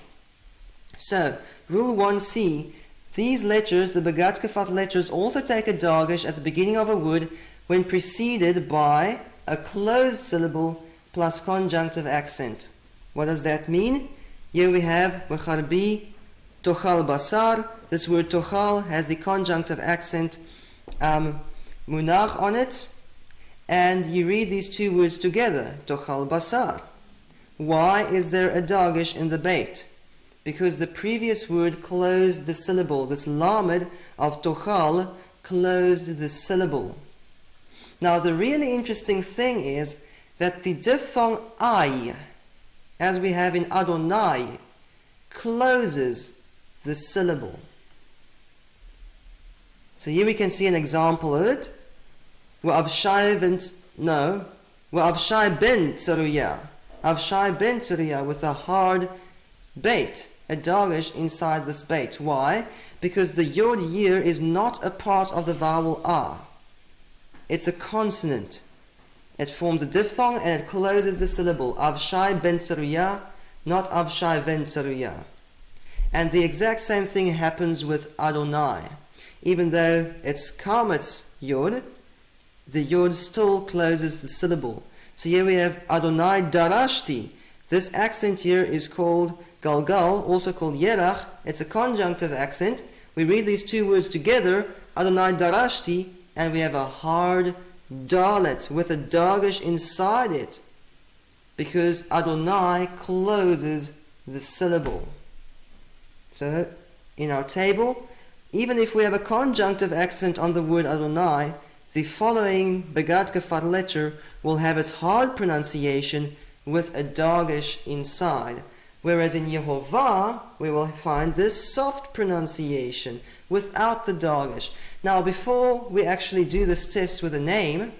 So, rule 1c, these letters, the Begat Kafat letters, also take a dagesh at the beginning of a word when preceded by a closed syllable plus conjunctive accent. What does that mean? Here we have Mecharbi, Tochal Basar. This word Tochal has the conjunctive accent Munach on it, and you read these two words together, Tochal Basar. Why is there a dagesh in the beit? Because the previous word closed the syllable. This lamed of Tochal closed the syllable. Now the really interesting thing is that the diphthong I, as we have in Adonai, closes the syllable. So here we can see an example of it. Avshai ben Tzeruya. Avshai ben Tzeruya, with a hard beit, a dagesh inside this beit. Why? Because the yod here is not a part of the vowel ah. It's a consonant. It forms a diphthong and it closes the syllable. Avshai ben Tzeruya, not Avshai ben Tzeruya. And the exact same thing happens with Adonai. Even though it's Kametz yod, the yod still closes the syllable. So here we have Adonai darashti. This accent here is called galgal, also called yerach. It's a conjunctive accent. We read these two words together, Adonai darashti, and we have a hard dalet with a dagesh inside it, because Adonai closes the syllable. So in our table, even if we have a conjunctive accent on the word Adonai, the following Begat Kafat letter will have its hard pronunciation with a dagesh inside. Whereas in Yehovah, we will find this soft pronunciation without the dagesh. Now, before we actually do this test with a name,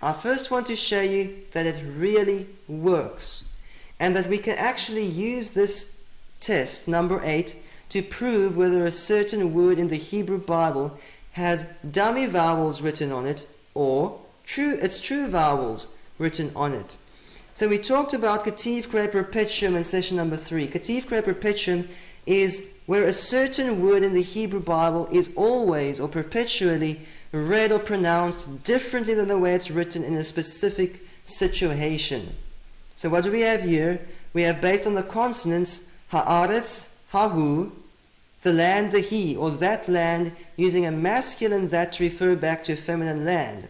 I first want to show you that it really works, and that we can actually use this test, number 8, to prove whether a certain word in the Hebrew Bible has dummy vowels written on it or its true vowels written on it. So we talked about Kativ Krei Perpetuum in session number 3. Kativ Krei Perpetuum is where a certain word in the Hebrew Bible is always or perpetually read or pronounced differently than the way it's written in a specific situation. So what do we have here? We have, based on the consonants, ha'aretz, hahu, the land, the he, or that land, using a masculine that to refer back to a feminine land.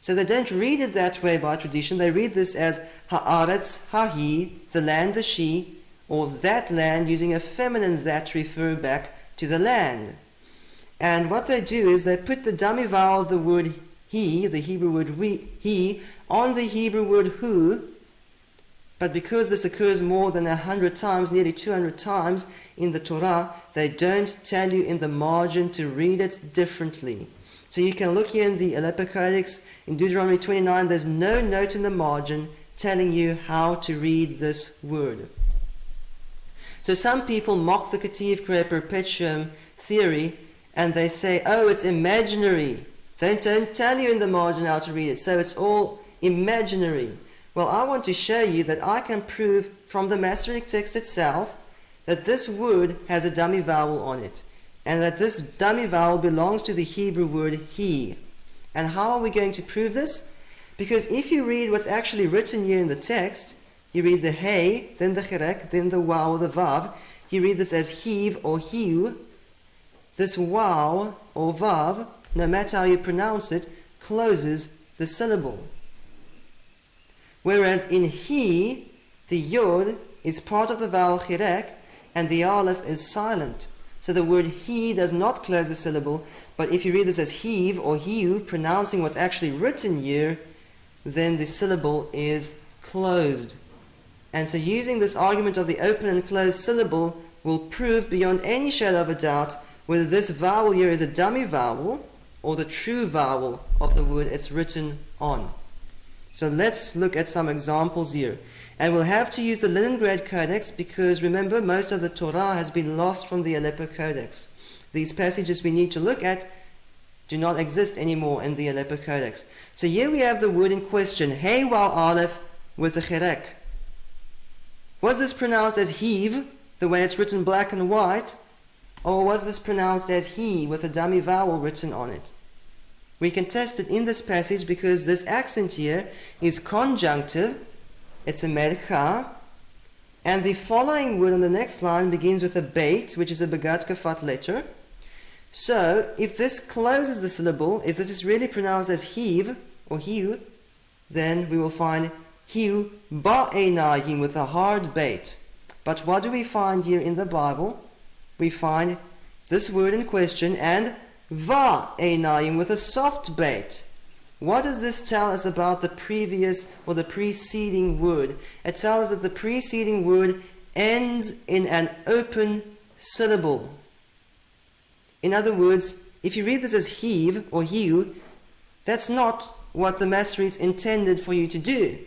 So they don't read it that way by tradition. They read this as ha'aretz, hahi, the land, the she, or that land, using a feminine that to refer back to the land. And what they do is they put the dummy vowel of the word he, the Hebrew word he, on the Hebrew word who. But because this occurs more than 100 times, nearly 200 times in the Torah, they don't tell you in the margin to read it differently. So you can look here in the Aleppo Codex, in Deuteronomy 29, there's no note in the margin telling you how to read this word. So some people mock the Kativ Krei Perpetuum theory, and they say, oh, it's imaginary. They don't tell you in the margin how to read it, so it's all imaginary. Well, I want to show you that I can prove from the Masoretic text itself that this word has a dummy vowel on it, and that this dummy vowel belongs to the Hebrew word he. And how are we going to prove this? Because if you read what's actually written here in the text, you read the hey, then the cherek, then the waw or the vav, you read this as heave or hiu. This waw or vav, no matter how you pronounce it, closes the syllable. Whereas in he, the yod is part of the vowel cherek, and the aleph is silent. So the word he does not close the syllable, but if you read this as heave or hiu, pronouncing what's actually written here, then the syllable is closed. And so using this argument of the open and closed syllable will prove beyond any shadow of a doubt whether this vowel here is a dummy vowel or the true vowel of the word it's written on. So let's look at some examples here. And we'll have to use the Leningrad Codex because, remember, most of the Torah has been lost from the Aleppo Codex. These passages we need to look at do not exist anymore in the Aleppo Codex. So here we have the word in question, Hey Waw Aleph with the Cherek. Was this pronounced as heave, the way it's written black and white, or was this pronounced as he with a dummy vowel written on it? We can test it in this passage because this accent here is conjunctive, it's a mercha, and the following word on the next line begins with a beit, which is a begat kafat letter. So, if this closes the syllable, if this is really pronounced as heave or hiu, then we will find hiu ba'enayim with a hard bait. But what do we find here in the Bible? We find this word in question and va'enayim with a soft bait. What does this tell us about the previous or the preceding word? It tells us that the preceding word ends in an open syllable. In other words, if you read this as heave or hiu, that's not what the Masoretes intended for you to do.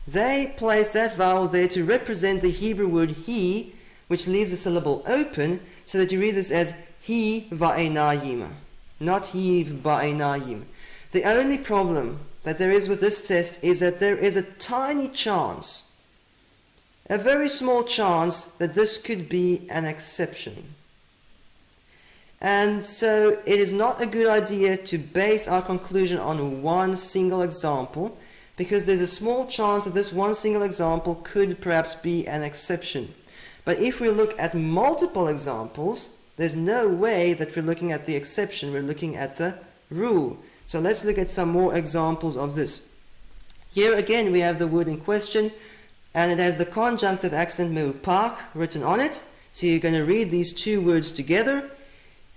They placed that vowel there to represent the Hebrew word he, which leaves the syllable open, so that you read this as he va'enayim, not heave ba'enayim. The only problem that there is with this test is that there is a tiny chance, a very small chance, that this could be an exception. And so it is not a good idea to base our conclusion on one single example, because there's a small chance that this one single example could perhaps be an exception. But if we look at multiple examples, there's no way that we're looking at the exception, we're looking at the rule. So let's look at some more examples of this. Here again we have the word in question, and it has the conjunctive accent meupach written on it. So you're going to read these two words together.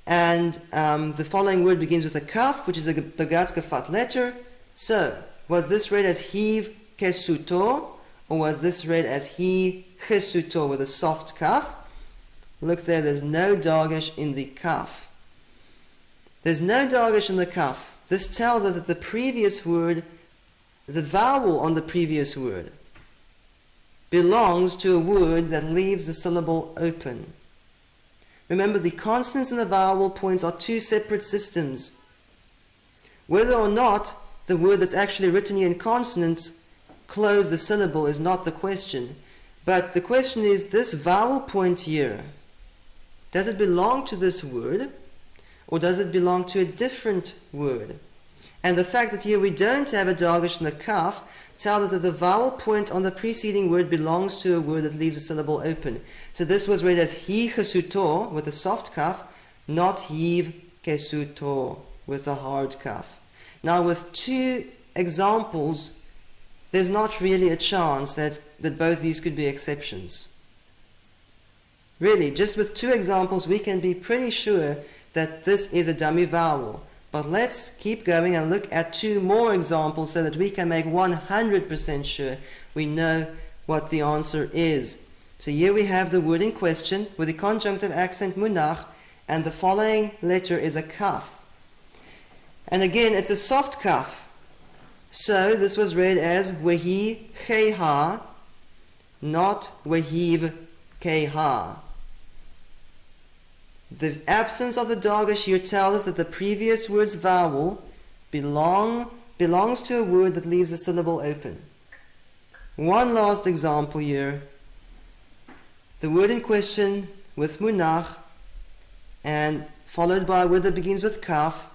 And the following word begins with a kaf, which is a begat kafat letter. So, was this read as heave kesuto, or was this read as he chesuto with a soft kaf? Look there, there's no dagesh in the kaf. There's no dagesh in the kaf. This tells us that the previous word, the vowel on the previous word, belongs to a word that leaves the syllable open. Remember, the consonants and the vowel points are two separate systems. Whether or not the word that's actually written here in consonants close the syllable is not the question. But the question is, this vowel point here, does it belong to this word, or does it belong to a different word? And the fact that here we don't have a dagesh in the kaf tells us that the vowel point on the preceding word belongs to a word that leaves a syllable open. So this was read as he chesuto with a soft kaf, not heave kesuto with a hard kaf. Now with two examples, there's not really a chance that both these could be exceptions. Really, just with two examples we can be pretty sure that this is a dummy vowel. But let's keep going and look at two more examples so that we can make 100% sure we know what the answer is. So here we have the word in question with the conjunctive accent munach, and the following letter is a kaf. And again, it's a soft kaf. So this was read as wehi cheha, not wehiv keha. The absence of the dagesh here tells us that the previous word's vowel belongs to a word that leaves a syllable open. One last example here. The word in question with munach, and followed by a word that begins with kaf.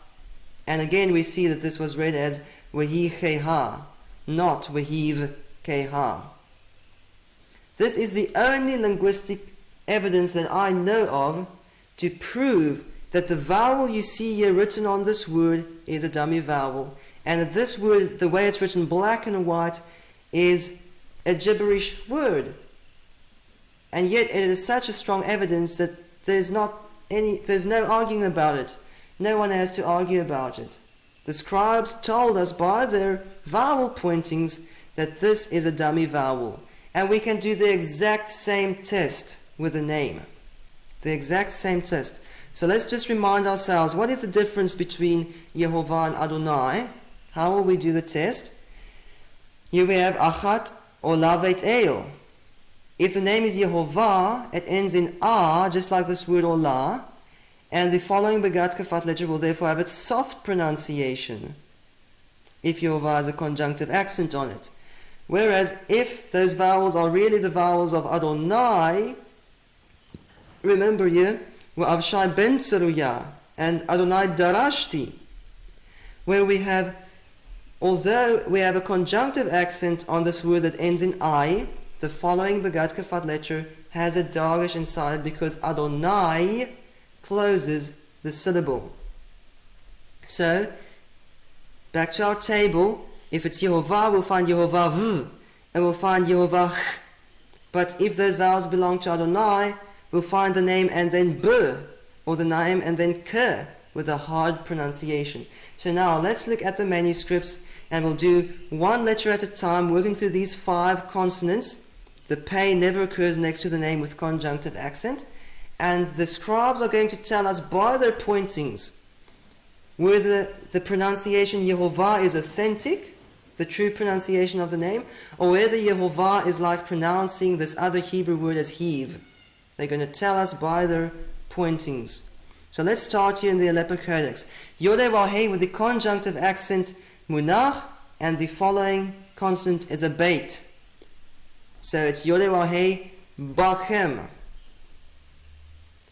And again we see that this was read as wehi cheha, not wehiv keha. This is the only linguistic evidence that I know of to prove that the vowel you see here written on this word is a dummy vowel, and that this word, the way it's written black and white, is a gibberish word. And yet it is such a strong evidence that there's no arguing about it. No one has to argue about it. The scribes told us by their vowel pointings that this is a dummy vowel, and we can do the exact same test with a name. The exact same test. So let's just remind ourselves, what is the difference between Yehovah and Adonai? How will we do the test? Here we have achat Ola Beit El. If the name is Yehovah, it ends in A, just like this word Ola, and the following Begat Kafat letter will therefore have its soft pronunciation, if Yehovah has a conjunctive accent on it. Whereas if those vowels are really the vowels of Adonai, remember here, Avshai ben Tzeruya and Adonai Darashti, where we have, although we have a conjunctive accent on this word that ends in I, the following Begat Kafat letter has a dagesh inside it because Adonai closes the syllable. So, back to our table, if it's Yehovah, we'll find Yehovah V, and we'll find Yehovah Ch. But if those vowels belong to Adonai, we'll find the name and then B, or the name and then K, with a hard pronunciation. So now, let's look at the manuscripts, and we'll do one letter at a time, working through these 5 consonants. The Pei never occurs next to the name with conjunctive accent, and the scribes are going to tell us by their pointings whether the pronunciation Yehovah is authentic, the true pronunciation of the name, or whether Yehovah is like pronouncing this other Hebrew word as Hev. They're going to tell us by their pointings. So let's start here in the Aleppo Codex. YHWH with the conjunctive accent Munach, and the following consonant is a beit. So it's YHWH Bachem.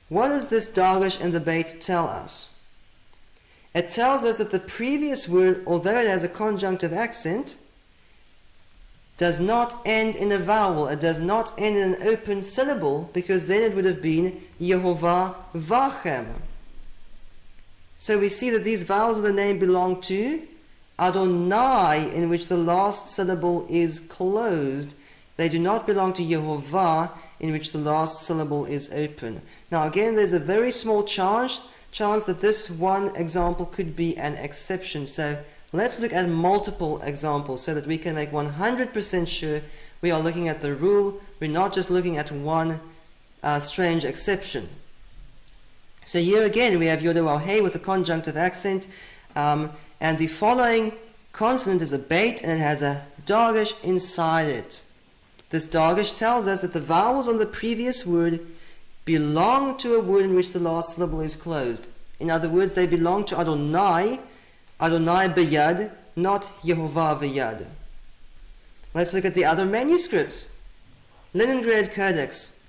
What does this dagesh in the beit tell us? It tells us that the previous word, although it has a conjunctive accent, does not end in a vowel. It does not end in an open syllable, because then it would have been Yehovah Vachem. So we see that these vowels of the name belong to Adonai, in which the last syllable is closed. They do not belong to Yehovah, in which the last syllable is open. Now again, there's a very small chance that this one example could be an exception. So let's look at multiple examples so that we can make 100% sure we are looking at the rule. We're not just looking at one strange exception. So here again we have YHWH with a conjunctive accent, and the following consonant is a beit, and it has a dagesh inside it. This dagesh tells us that the vowels on the previous word belong to a word in which the last syllable is closed. In other words, they belong to Adonai, Adonai b'yad, not Yehovah v'yad. Let's look at the other manuscripts. Leningrad Codex,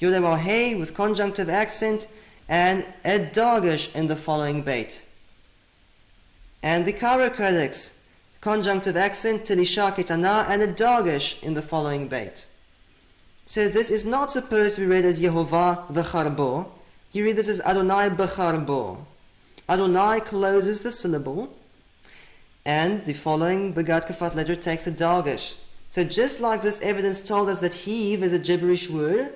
YHWH with conjunctive accent and a dagesh in the following beit. And the Cairo Codex, conjunctive accent, Tilisha Ketana, and a dagesh in the following beit. So this is not supposed to be read as Yehovah v'charbo. You read this as Adonai b'charbo. Adonai closes the syllable, and the following Begat Kafat letter takes a dagesh. So just like this evidence told us that Hev is a gibberish word,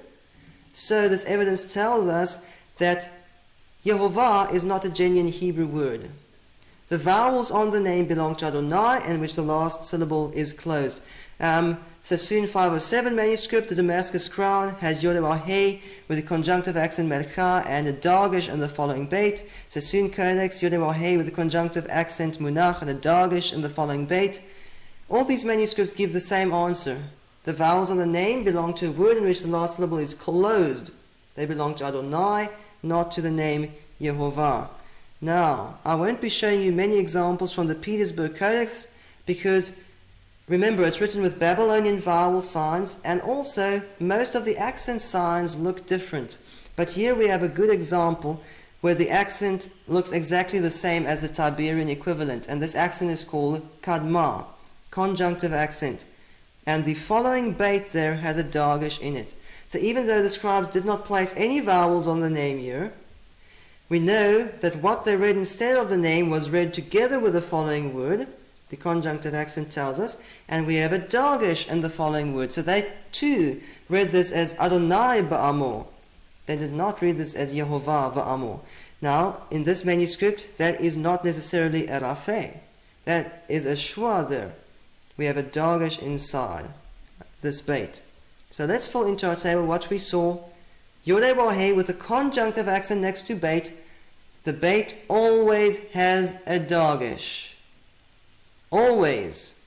so this evidence tells us that Yehovah is not a genuine Hebrew word. The vowels on the name belong to Adonai, in which the last syllable is closed. Sassoon 507 manuscript, the Damascus Crown, has YHWH with a conjunctive accent Mercha and a dagesh in the following beit. Sassoon Codex, YHWH with a conjunctive accent Munach and a dagesh in the following beit. All these manuscripts give the same answer. The vowels on the name belong to a word in which the last syllable is closed. They belong to Adonai, not to the name Yehovah. Now, I won't be showing you many examples from the Petersburg Codex, because remember, it's written with Babylonian vowel signs, and also most of the accent signs look different. But here we have a good example where the accent looks exactly the same as the Tiberian equivalent, and this accent is called Kadma, conjunctive accent. And the following beit there has a dagesh in it. So even though the scribes did not place any vowels on the name here, we know that what they read instead of the name was read together with the following word. The conjunctive accent tells us, and we have a dagesh in the following word. So they too read this as Adonai ba'amo. They did not read this as Yehovah ba'amo. Now, in this manuscript, that is not necessarily a rafeh. That is a shwa there. We have a dagesh inside this beit. So let's fill into our table what we saw. YHWH with a conjunctive accent next to beit. The beit always has a dagesh. Always.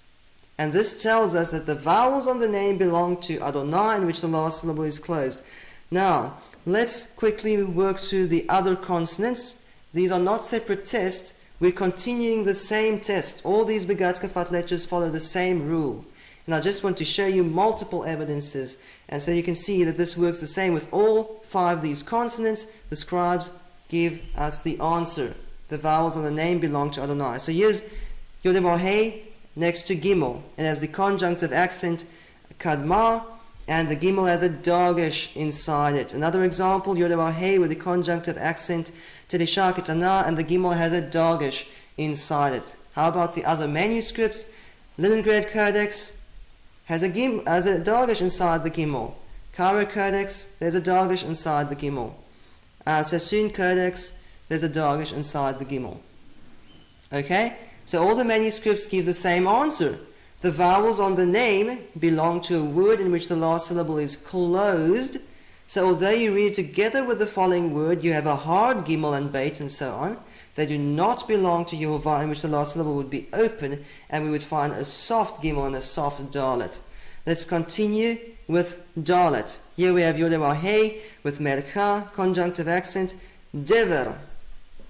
And this tells us that the vowels on the name belong to Adonai, in which the last syllable is closed. Now, let's quickly work through the other consonants. These are not separate tests. We're continuing the same test. All these Begat Kafat letters follow the same rule. And I just want to show you multiple evidences. And so you can see that this works the same with all 5 of these consonants. The scribes give us the answer. The vowels on the name belong to Adonai. So here's Yod-Heh next to Gimel. It has the conjunctive accent Kadma, and the Gimel has a Dagesh inside it. Another example, Yod-Heh with the conjunctive accent Tedisha Ketana, and the Gimel has a Dagesh inside it. How about the other manuscripts? Leningrad Codex has a Dagesh inside the Gimel. Cairo Codex, there's a Dagesh inside the Gimel. Sassoon Codex, there's a Dagesh inside the Gimel. Okay? So all the manuscripts give the same answer. The vowels on the name belong to a word in which the last syllable is closed. So although you read together with the following word, you have a hard Gimel and Beit and so on. They do not belong to Yehovah, in which the last syllable would be open, and we would find a soft Gimel and a soft Dalet. Let's continue with Dalet. Here we have Yod-Heh with Merka, conjunctive accent, Dever,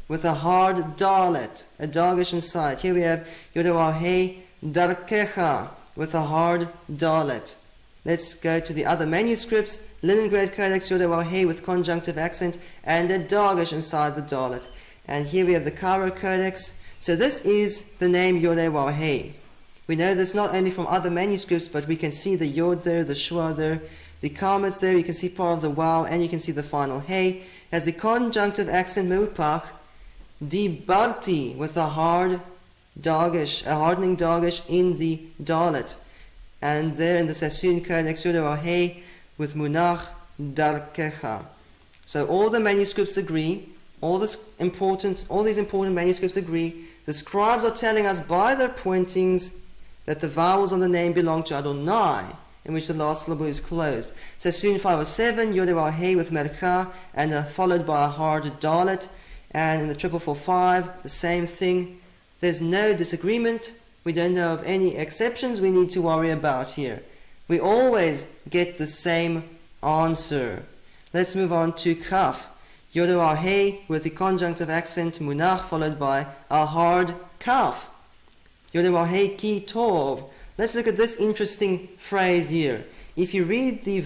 with a hard Dalet, a Dagesh inside. Here we have Yod-Heh Darkecha, with a hard Dalet. Let's go to the other manuscripts. Leningrad Codex, Yod-Heh with conjunctive accent and a Dagesh inside the Dalet. And here we have the Cairo Codex. So this is the name Yod-Heh. We know this not only from other manuscripts, but we can see the Yod there, the Shua there, the Kametz there. You can see part of the Wow, and you can see the final Hey. Has the conjunctive accent Meupach, Dibarti, with a hard Dagesh, a hardening Dagesh in the Dalet. And there in the Sassoon Codex, Yod-Heh with Munach Darkecha. So all the manuscripts agree. All these important manuscripts agree. The scribes are telling us by their pointings that the vowels on the name belong to Adonai, in which the last syllable is closed. Sassoon 507, Yod-Heh with Merka, and followed by a hard Dalet. And in the 4445, the same thing. There's no disagreement. We don't know of any exceptions we need to worry about here. We always get the same answer. Let's move on to Kaf. Yod-Heh with the conjunctive accent Munach, followed by a hard Kaf. Yod-Heh Ki Tov. Let's look at this interesting phrase here. If you read the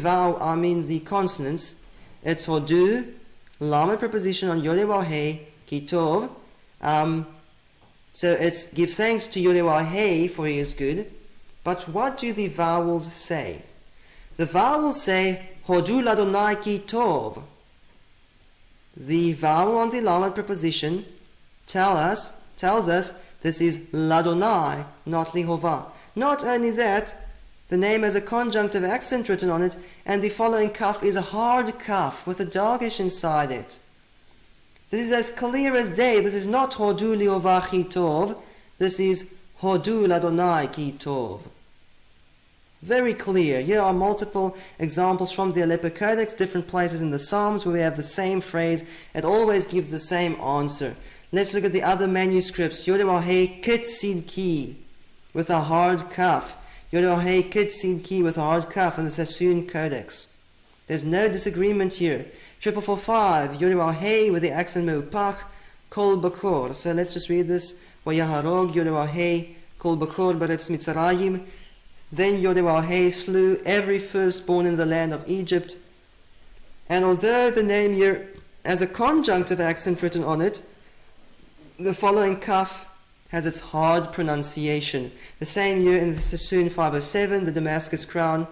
consonants, it's Hodu, Lamed preposition on Yod-Heh Ki Tov. So it's give thanks to Yod-Heh, for he is good. But what do the vowels say? The vowels say Hodu Ladonai Ki Tov. The vowel on the Lamed preposition tells us this is Ladonai, not Lihovah. Not only that, the name has a conjunctive accent written on it, and the following Kaf is a hard Kaf with a Dagesh inside it. This is as clear as day. This is not Hodu Lihovah Ki Tov. This is Hodu Ladonai Ki Tov. Very clear. Here are multiple examples from the Aleppo Codex, different places in the Psalms where we have the same phrase. It always gives the same answer. Let's look at the other manuscripts. Yod-Heh Ketsid Ki with a hard Kaf. Yod-Heh Ketsid Ki with a hard Kaf in the Sassoon Codex. There's no disagreement here. 4445, Yod-Heh with the accent Meupach, Kol Bakor. So let's just read this. Vayaharog Yod-Heh Kol Bakor Beretz Mitzrayim. Then Yod-Heh slew every firstborn in the land of Egypt. And although the name here has a conjunctive accent written on it, the following Kaf has its hard pronunciation. The same year in the Sassoon 507, the Damascus crown.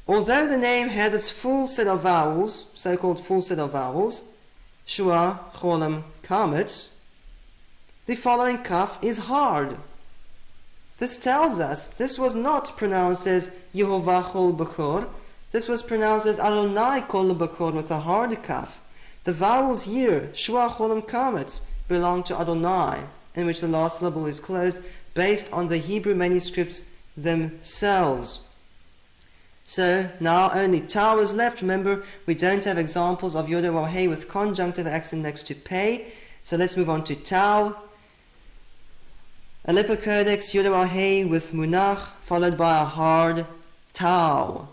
Although the name has its full set of vowels, so-called full set of vowels, Shua, Cholam, Kametz, the following Kaf is hard. This tells us this was not pronounced as Yehovah Kol Bechor. This was pronounced as Adonai Kol Bechor with a hard Kaf. The vowels here, Shua, Cholam, Kametz, belong to Adonai, in which the last syllable is closed, based on the Hebrew manuscripts themselves. So now only Tau is left. Remember, we don't have examples of Yod-Heh with conjunctive accent next to Pei. So let's move on to Tau. Aleppo Codex YHWH with Munach followed by a hard Tau.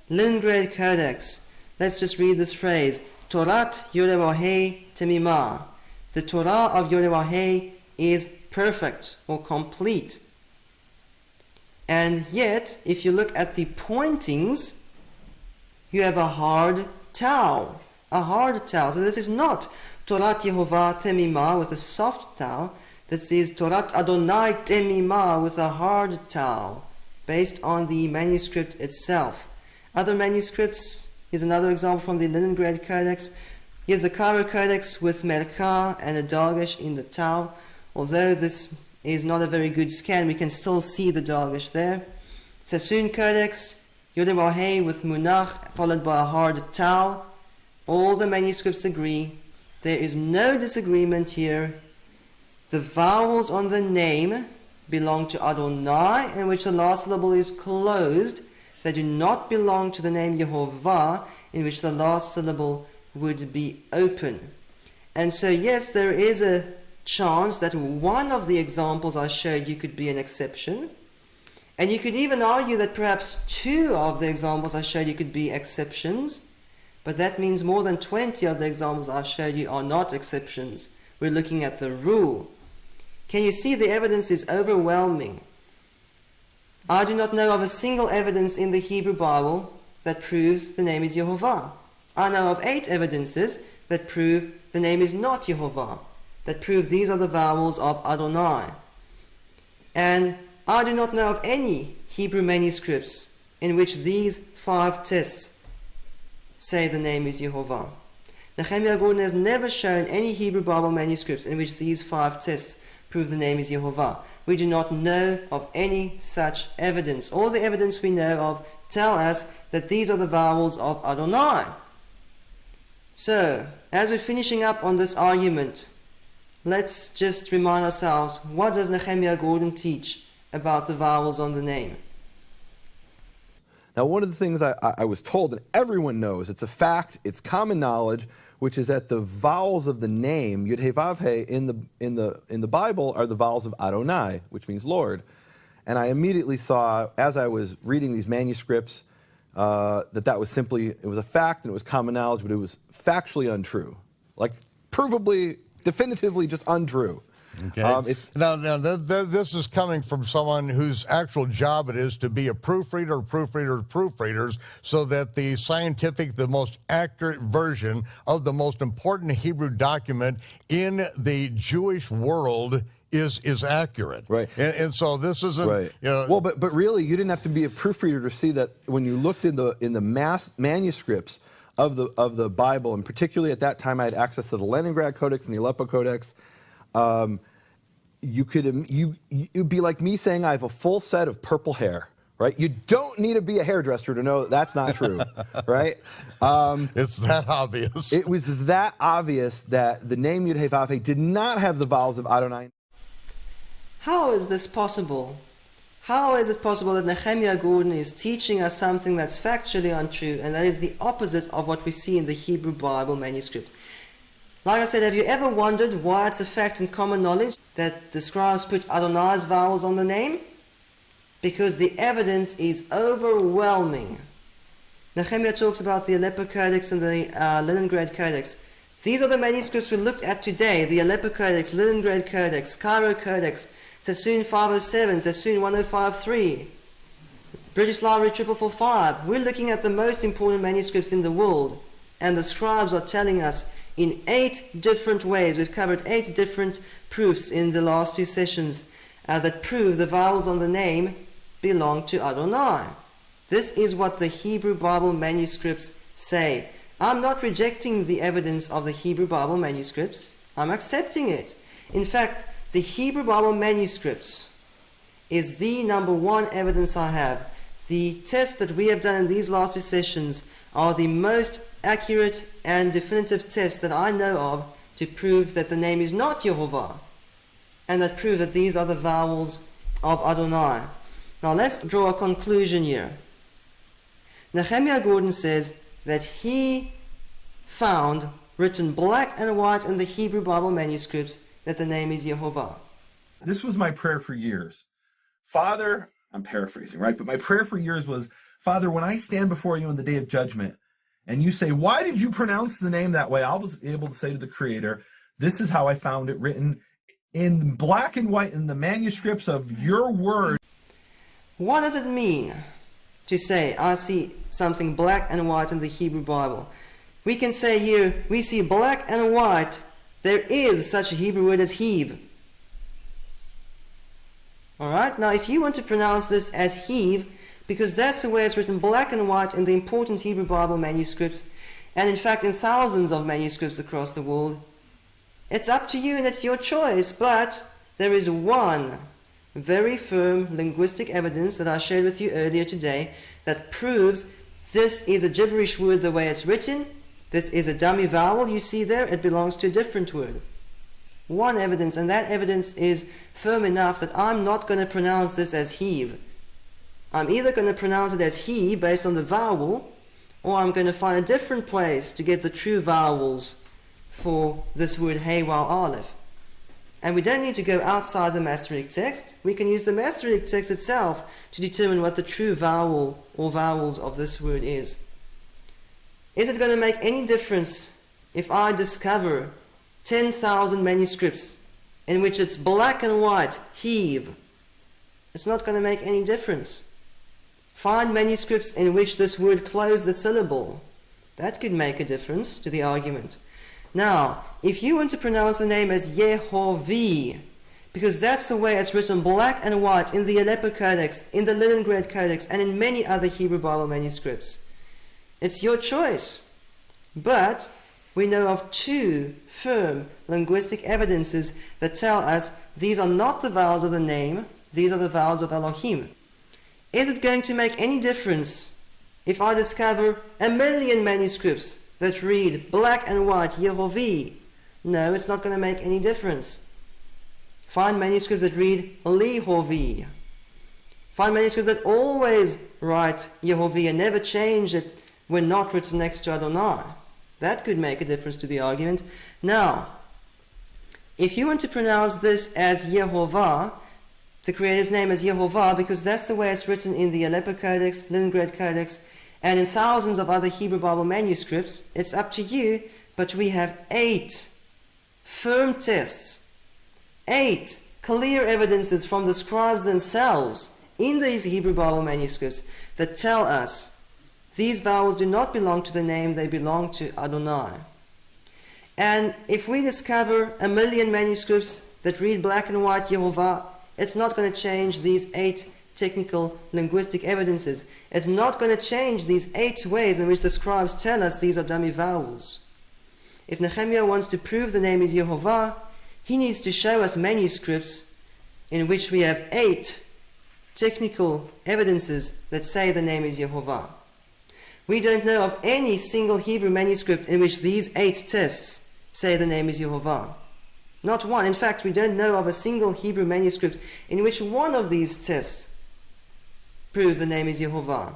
Leningrad Codex. Let's just read this phrase. Torat YHWH Temimah. The Torah of YHWH is perfect or complete. And yet, if you look at the pointings, you have a hard Tau. A hard Tau. So this is not Torat Yehovah Temimah with a soft Tau. This is Torat Adonai Temimah with a hard Tau, based on the manuscript itself. Other manuscripts, here's another example from the Leningrad Codex. Here's the Cairo Codex with Merkah and a Dagesh in the Tau. Although this is not a very good scan, we can still see the Dagesh there. Sassoon Codex, YHWH with Munach followed by a hard Tau. All the manuscripts agree. There is no disagreement here. The vowels on the name belong to Adonai, in which the last syllable is closed. They do not belong to the name Yehovah, in which the last syllable would be open. And so yes, there is a chance that one of the examples I showed you could be an exception. And you could even argue that perhaps two of the examples I showed you could be exceptions. But that means more than 20 of the examples I've showed you are not exceptions. We're looking at the rule. Can you see the evidence is overwhelming? I do not know of a single evidence in the Hebrew Bible that proves the name is Yehovah. I know of 8 evidences that prove the name is not Yehovah, that prove these are the vowels of Adonai. And I do not know of any Hebrew manuscripts in which these 5 tests say the name is Yehovah. Nehemiah Gordon has never shown any Hebrew Bible manuscripts in which these 5 tests prove the name is Yehovah. We do not know of any such evidence. All the evidence we know of tell us that these are the vowels of Adonai. So, as we're finishing up on this argument, let's just remind ourselves, what does Nehemiah Gordon teach about the vowels on the name? Now, one of the things I was told, and everyone knows, it's a fact, it's common knowledge, which is that the vowels of the name YHWH in the Bible are the vowels of Adonai, which means Lord. And I immediately saw, as I was reading these manuscripts, that was simply, it was a fact and it was common knowledge, but it was factually untrue, like provably, definitively just untrue. Okay. Now, this is coming from someone whose actual job it is to be a proofreader, proofreaders, so that the scientific, the most accurate version of the most important Hebrew document in the Jewish world is accurate. Right. And so this isn't, right. You know, well, but really, you didn't have to be a proofreader to see that when you looked in the mass manuscripts of the Bible, and particularly at that time I had access to the Leningrad Codex and the Aleppo Codex. You'd be like me saying I have a full set of purple hair, right? You don't need to be a hairdresser to know that that's not true, right? It's that obvious. It was that obvious that the name YHWH did not have the vowels of Adonai. How is this possible? How is it possible that Nehemiah Gordon is teaching us something that's factually untrue, and that is the opposite of what we see in the Hebrew Bible manuscript? Like I said, have you ever wondered why it's a fact and common knowledge that the scribes put Adonai's vowels on the name? Because the evidence is overwhelming. Nehemiah talks about the Aleppo Codex and the Leningrad Codex. These are the manuscripts we looked at today: the Aleppo Codex, Leningrad Codex, Cairo Codex, Sassoon 507, Sassoon 1053, British Library 4445. We're looking at the most important manuscripts in the world, and the scribes are telling us in 8 different ways. We've covered 8 different proofs in the last 2 sessions that prove the vowels on the name belong to Adonai. This is what the Hebrew Bible manuscripts say. I'm not rejecting the evidence of the Hebrew Bible manuscripts. I'm accepting it. In fact, the Hebrew Bible manuscripts is the number 1 evidence I have. The tests that we have done in these last 2 sessions are the most accurate and definitive tests that I know of to prove that the name is not Yehovah, and that prove that these are the vowels of Adonai. Now let's draw a conclusion here. Nehemiah Gordon says that he found written black and white in the Hebrew Bible manuscripts that the name is Yehovah. this was my prayer for years. Father, I'm paraphrasing, right? But my prayer for years was, Father, when I stand before you on the day of judgment and you say, why did you pronounce the name that way? I'll be able to say to the Creator, this is how I found it written in black and white in the manuscripts of your word. What does it mean to say, I see something black and white in the Hebrew Bible? We can say here, we see black and white. There is such a Hebrew word as heave. Alright, now if you want to pronounce this as heave, because that's the way it's written black and white in the important Hebrew Bible manuscripts, and in fact in thousands of manuscripts across the world, it's up to you and it's your choice, but there is one very firm linguistic evidence that I shared with you earlier today that proves this is a gibberish word the way it's written. This is a dummy vowel you see there. It belongs to a different word. One evidence, and that evidence is firm enough that I'm not going to pronounce this as heave. I'm either going to pronounce it as he based on the vowel, or I'm going to find a different place to get the true vowels for this word hey, wow, aleph. And we don't need to go outside the Masoretic text. We can use the Masoretic text itself to determine what the true vowel or vowels of this word is. Is it going to make any difference if I discover 10,000 manuscripts in which it's black and white, heave? It's not going to make any difference. Find manuscripts in which this word closed the syllable. That could make a difference to the argument. Now, if you want to pronounce the name as YHWH, because that's the way it's written black and white in the Aleppo Codex, in the Leningrad Codex, and in many other Hebrew Bible manuscripts, it's your choice. But we know of two firm linguistic evidences that tell us these are not the vowels of the name, these are the vowels of Elohim. Is it going to make any difference if I discover 1,000,000 manuscripts that read black and white YHWH? No, it's not going to make any difference. Find manuscripts that read LiHWH. Find manuscripts that always write YHWH and never change it when not written next to Adonai. That could make a difference to the argument. Now, if you want to pronounce this as Yehovah, the Creator's name as Yehovah, because that's the way it's written in the Aleppo Codex, Leningrad Codex, and in thousands of other Hebrew Bible manuscripts, it's up to you, but we have 8 firm tests, 8 clear evidences from the scribes themselves in these Hebrew Bible manuscripts that tell us these vowels do not belong to the name, they belong to Adonai. And if we discover 1,000,000 manuscripts that read black and white Yehovah, it's not going to change these 8 technical linguistic evidences. It's not going to change these 8 ways in which the scribes tell us these are dummy vowels. If Nehemiah wants to prove the name is Yehovah, he needs to show us manuscripts in which we have 8 technical evidences that say the name is Yehovah. We don't know of any single Hebrew manuscript in which these 8 tests say the name is Yehovah. Not one. In fact, we don't know of a single Hebrew manuscript in which one of these tests prove the name is Yehovah.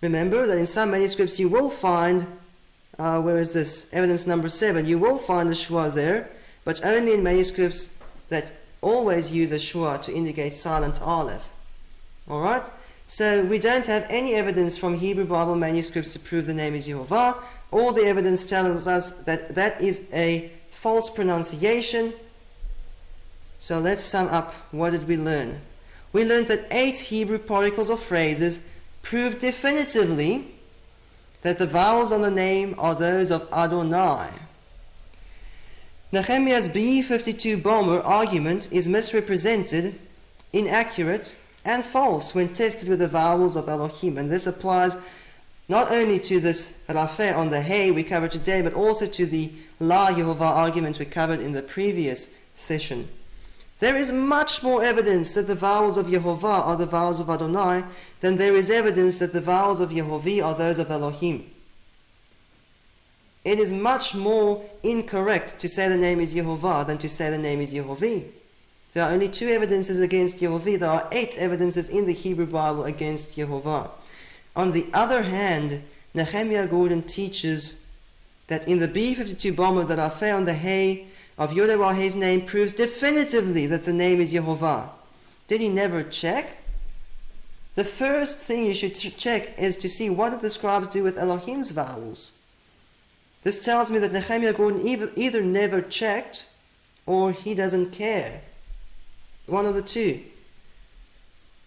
Remember that in some manuscripts you will find, where is this? Evidence number 7. You will find a schwa there, but only in manuscripts that always use a schwa to indicate silent aleph. Alright? So we don't have any evidence from Hebrew Bible manuscripts to prove the name is Yehovah. All the evidence tells us that that is a false pronunciation. So let's sum up. What did we learn? We learned that 8 Hebrew particles or phrases prove definitively that the vowels on the name are those of Adonai. Nehemiah's B52 bomber argument is misrepresented, inaccurate, and false when tested with the vowels of Elohim. And this applies not only to this rafeh on the hey we covered today, but also to the La Yehovah argument we covered in the previous session. There is much more evidence that the vowels of Yehovah are the vowels of Adonai than there is evidence that the vowels of YHWH are those of Elohim. It is much more incorrect to say the name is Yehovah than to say the name is YHWH. There are only 2 evidences against YHWH. There are 8 evidences in the Hebrew Bible against Yehovah. On the other hand, Nehemiah Gordon teaches that in the B52 bomber that I found the hey, of YHWH's name proves definitively that the name is Yehovah. Did he never check? The first thing you should check is to see what did the scribes do with Elohim's vowels. This tells me that Nehemiah Gordon either never checked or he doesn't care. One of the two.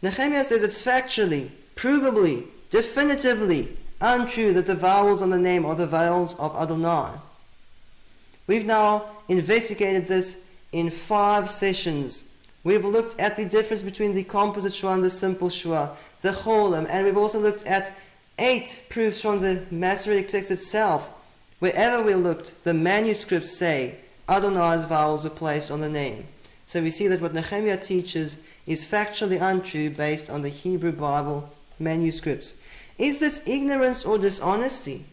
Nehemiah says it's factually, provably, definitively untrue that the vowels on the name are the vowels of Adonai. We've now investigated this in 5 sessions. We've looked at the difference between the composite Shua and the simple Shua, the Cholam, and we've also looked at 8 proofs from the Masoretic text itself. Wherever we looked, the manuscripts say Adonai's vowels were placed on the name. So we see that what Nehemiah teaches is factually untrue based on the Hebrew Bible manuscripts. Is this ignorance or dishonesty?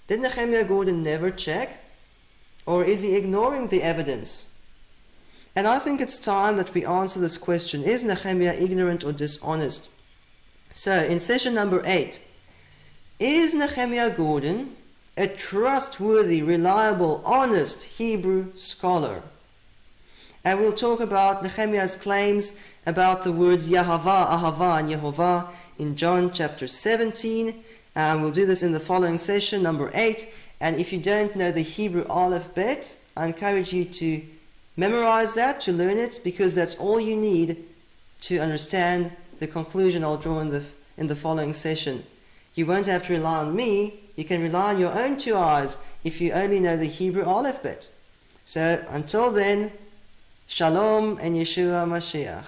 Did Nehemiah Gordon never check? Or is he ignoring the evidence? And I think it's time that we answer this question. Is Nehemiah ignorant or dishonest? So, in session number 8, is Nehemiah Gordon a trustworthy, reliable, honest Hebrew scholar? And we'll talk about Nehemiah's claims about the words Yahavah, Ahavah, and Yehovah in John chapter 17. And we'll do this in the following session, number 8. And if you don't know the Hebrew alphabet, I encourage you to memorize that, to learn it, because that's all you need to understand the conclusion I'll draw in the following session. You won't have to rely on me. You can rely on your own 2 eyes if you only know the Hebrew alphabet. So until then, Shalom and Yeshua Mashiach.